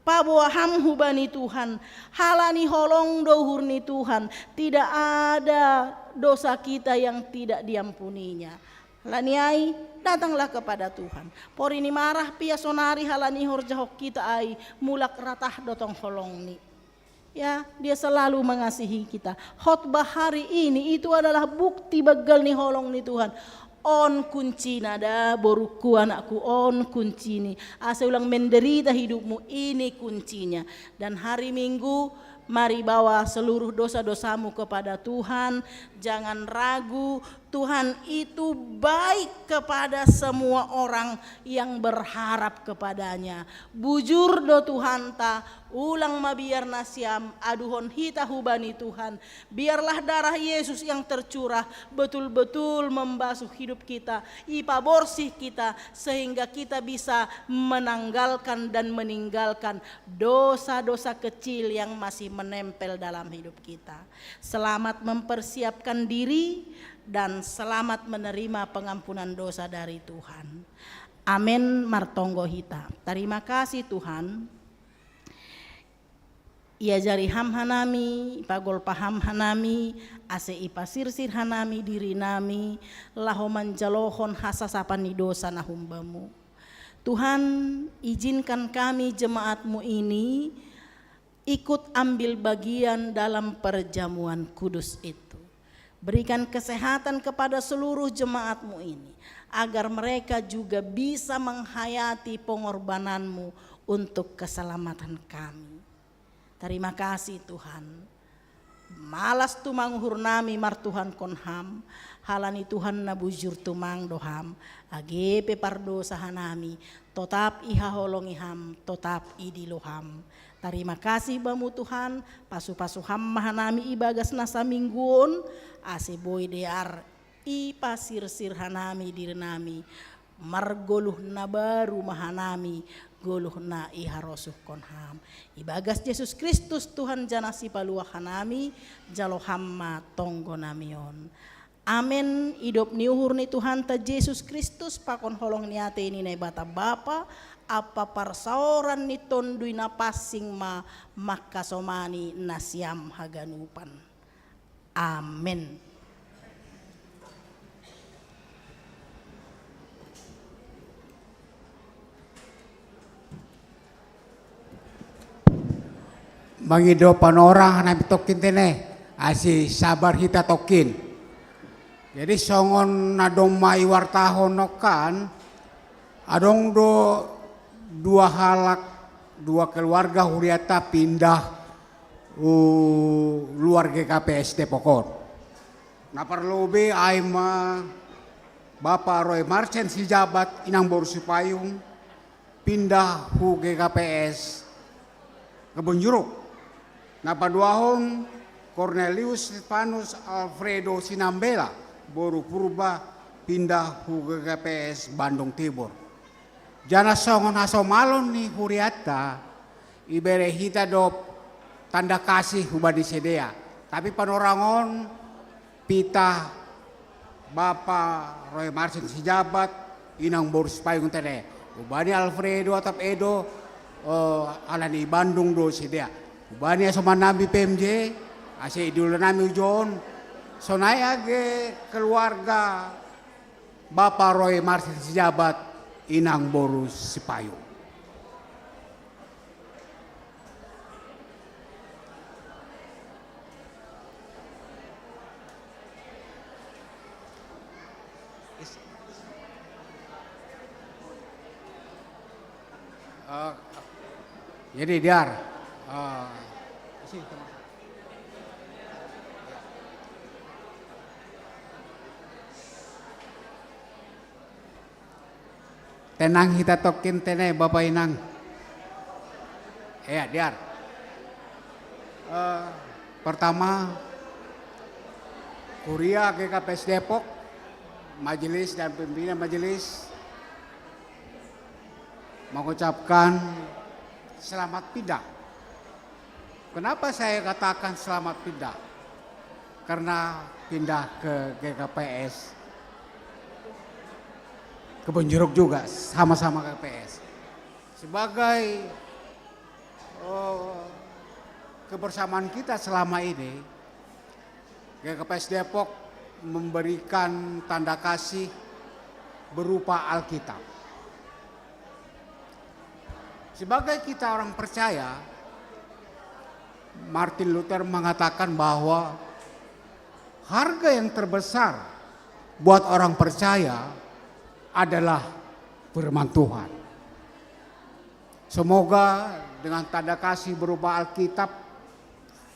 Pabuaham hubani Tuhan. Halani holong dohur ni Tuhan. Tidak ada dosa kita yang tidak diampuninya. Laniai, datanglah kepada Tuhan. Pori ni marah pia sonari halani horjahok kita ai mulak ratah dotong holong ni. Ya, dia selalu mengasihi kita. Khotbah hari ini itu adalah bukti begal nih holong nih Tuhan. On kunci nada boruku anakku on kunci ni. Asa ulang menderita hidupmu ini kuncinya. Dan hari Minggu mari bawa seluruh dosa-dosamu kepada Tuhan. Jangan ragu, Tuhan itu baik kepada semua orang yang berharap kepadanya. Bujur do Tuhan ta, ulang mabiar nasiam, aduhon hita hubani Tuhan. Biarlah darah Yesus yang tercurah betul-betul membasuh hidup kita, ipa borsih kita, sehingga kita bisa menanggalkan dan meninggalkan dosa-dosa kecil yang masih menempel dalam hidup kita. Selamat mempersiapkan diri dan selamat menerima pengampunan dosa dari Tuhan. Amin martonggo hita. Terima kasih Tuhan. Ia jari ham hanami, pagol paham hanami, ase ipa sirsir hanami diri nami, lahoman jalohon hasasapan ni dosa nahumbamu. Tuhan, izinkan kami jemaatmu ini ikut ambil bagian dalam perjamuan kudus itu. Berikan kesehatan kepada seluruh jemaatmu ini, agar mereka juga bisa menghayati pengorbananmu untuk keselamatan kami. Terima kasih Tuhan. Malas tumang hurnami mar Tuhan konham, halani Tuhan nabujur tumang doham, agepe pardo sahanami, totap iha holongiham, totap idiloham. Terima kasih bamu Tuhan, pasu-pasu ham mahanami ibagas nasa mingguon, ase boy dear i pasir-sir hanami direnami, margoluh na baru mahanami, goluh na iharosuh konham. Ibagas Yesus Kristus Tuhan janasi paluah hanami, jalohamma tonggo namion. Amin. Hidup niuhur ni Tuhan ta Yesus Kristus pakon holong niate ini na bata Bapa, apa parsaoran ni tondui na passing ma makasomani nasiam haganupan. Amin. Mangido panorang na tokin tene asi sabar hita tokin. Jadi songon nadong mai wartahon nokan adong do dua halak dua keluarga huriata pindah luar GKPS Depokon. Na perlu be aima Bapak Roy Marcen si jabat inang boru supayung pindah hu GKPS Kebun Jeruk. Na paduahon Cornelius Stefanus Alfredo Sinambela boru purba pindah hu GKPS Bandung Timur. Jana songon haso malon ni huriata ibere hita do tanda kasih hubadi sedea. Tapi panorangon pita Bapak Roy Marsin Sijabat inang borus payung tene. Ubani Alfredo atap Edo alani Bandung do sedea. Ubani asomanami PMJ ase idul nami John sonaya ge keluarga Bapak Roy Marsin Sijabat inang borus sipayu. Jadi Diar, tenang kita tokin tene Bapak Inang. Ya Diar. Pertama, Kuria GKPS Depok, majelis dan pimpinan majelis mengucapkan selamat pindah. Kenapa saya katakan selamat pindah? Karena pindah ke GKPS Kebun Jeruk juga sama-sama GKPS. Sebagai kebersamaan kita selama ini, GKPS Depok memberikan tanda kasih berupa Alkitab. Sebagai kita orang percaya, Martin Luther mengatakan bahwa harga yang terbesar buat orang percaya adalah firman Tuhan. Semoga dengan tanda kasih berupa Alkitab,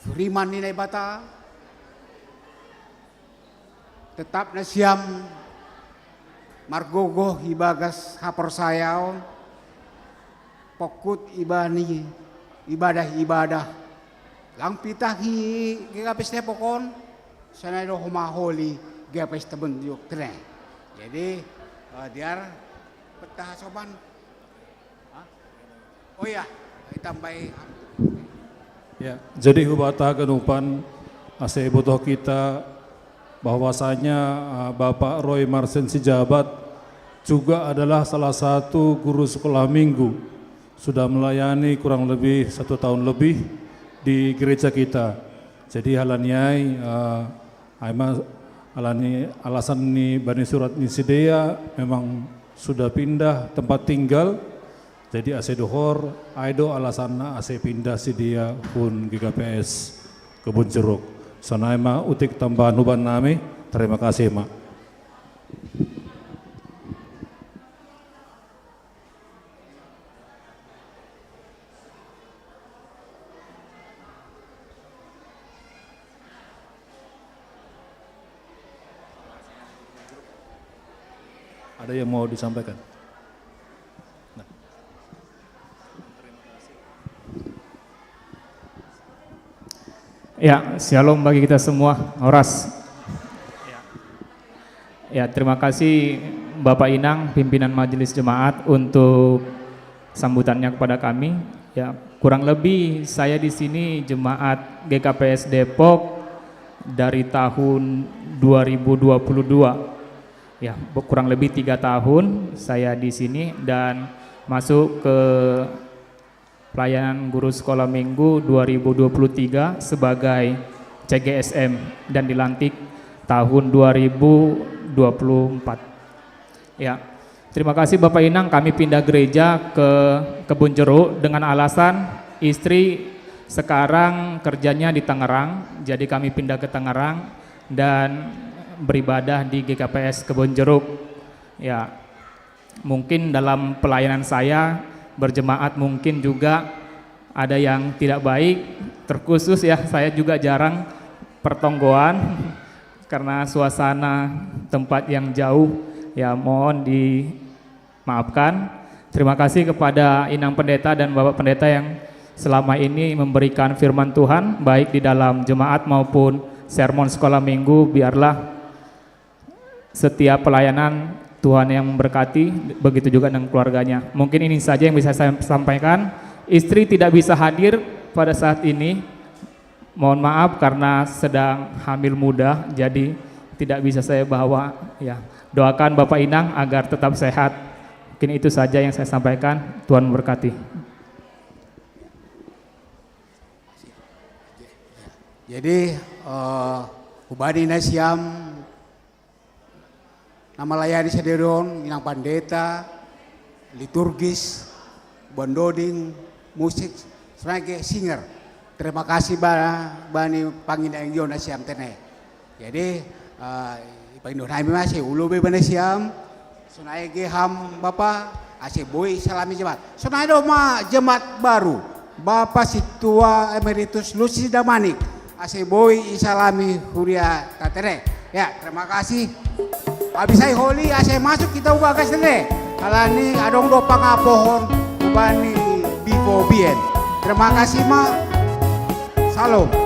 firman nilai bata, tetap nasiam margogo hibagas hapor sayaon, pokut ibadah lang pitahi GKPS Depokon sanay do humaholi GKPS Tabenduk tene. Jadi Diar petah soban. Oh ya, tambahin. Ya, jadi hubata genupan ase butuh kita bahwasanya Bapak Roy Marsin Sijabat juga adalah salah satu guru sekolah minggu, sudah melayani kurang lebih 1 tahun lebih di gereja kita. Jadi halanyai alasan ni Bani Surat ni Sidea memang sudah pindah tempat tinggal. Jadi ase dohor aido alasanna ase pindah Sidea pun GKPS Kebun Jeruk. Sanai ma utik tambahan huban nami. Terima kasih mak. Ada yang mau disampaikan? Nah. Ya, shalom bagi kita semua, Horas. Ya, terima kasih Bapak Inang, pimpinan Majelis Jemaat untuk sambutannya kepada kami. Ya, kurang lebih saya di sini jemaat GKPS Depok dari tahun 2022. Ya, kurang lebih 3 tahun saya di sini dan masuk ke pelayanan guru sekolah minggu 2023 sebagai CGSM dan dilantik tahun 2024. Ya, terima kasih Bapak Inang, kami pindah gereja ke Kebun Jeruk dengan alasan istri sekarang kerjanya di Tangerang, jadi kami pindah ke Tangerang dan beribadah di GKPS Kebun Jeruk. Ya, mungkin dalam pelayanan saya berjemaat mungkin juga ada yang tidak baik, terkhusus ya saya juga jarang pertonggoan karena suasana tempat yang jauh, ya mohon dimaafkan. Terima kasih kepada Inang Pendeta dan Bapak Pendeta yang selama ini memberikan firman Tuhan baik di dalam jemaat maupun sermon sekolah minggu. Biarlah setiap pelayanan Tuhan yang memberkati, begitu juga dengan keluarganya. Mungkin ini saja yang bisa saya sampaikan. Istri tidak bisa hadir pada saat ini. Mohon maaf karena sedang hamil muda, jadi tidak bisa saya bawa. Ya, doakan Bapak Inang agar tetap sehat. Mungkin itu saja yang saya sampaikan. Tuhan memberkati. Jadi hubani na siyam namalayani sa deron inang pandeta, liturgis, bondoding, musik, sebagai singer. Terima kasih bani Panginoon Diyos na siyam tene. Jadi Panginoon namin masih ulubi ba na siyam, sunay giham Bapa, asih boy salami jemaat. Sunay do ma jemaat baru, Bapak Situa Emeritus Lucis Damanik, asih boy isalami huria tatere. Ya, terima kasih. Habis saya holy, saya masuk kita ubah ke sini. Kalani adong do pangapohon ubani bifo bien. Terima kasih ma. Salam.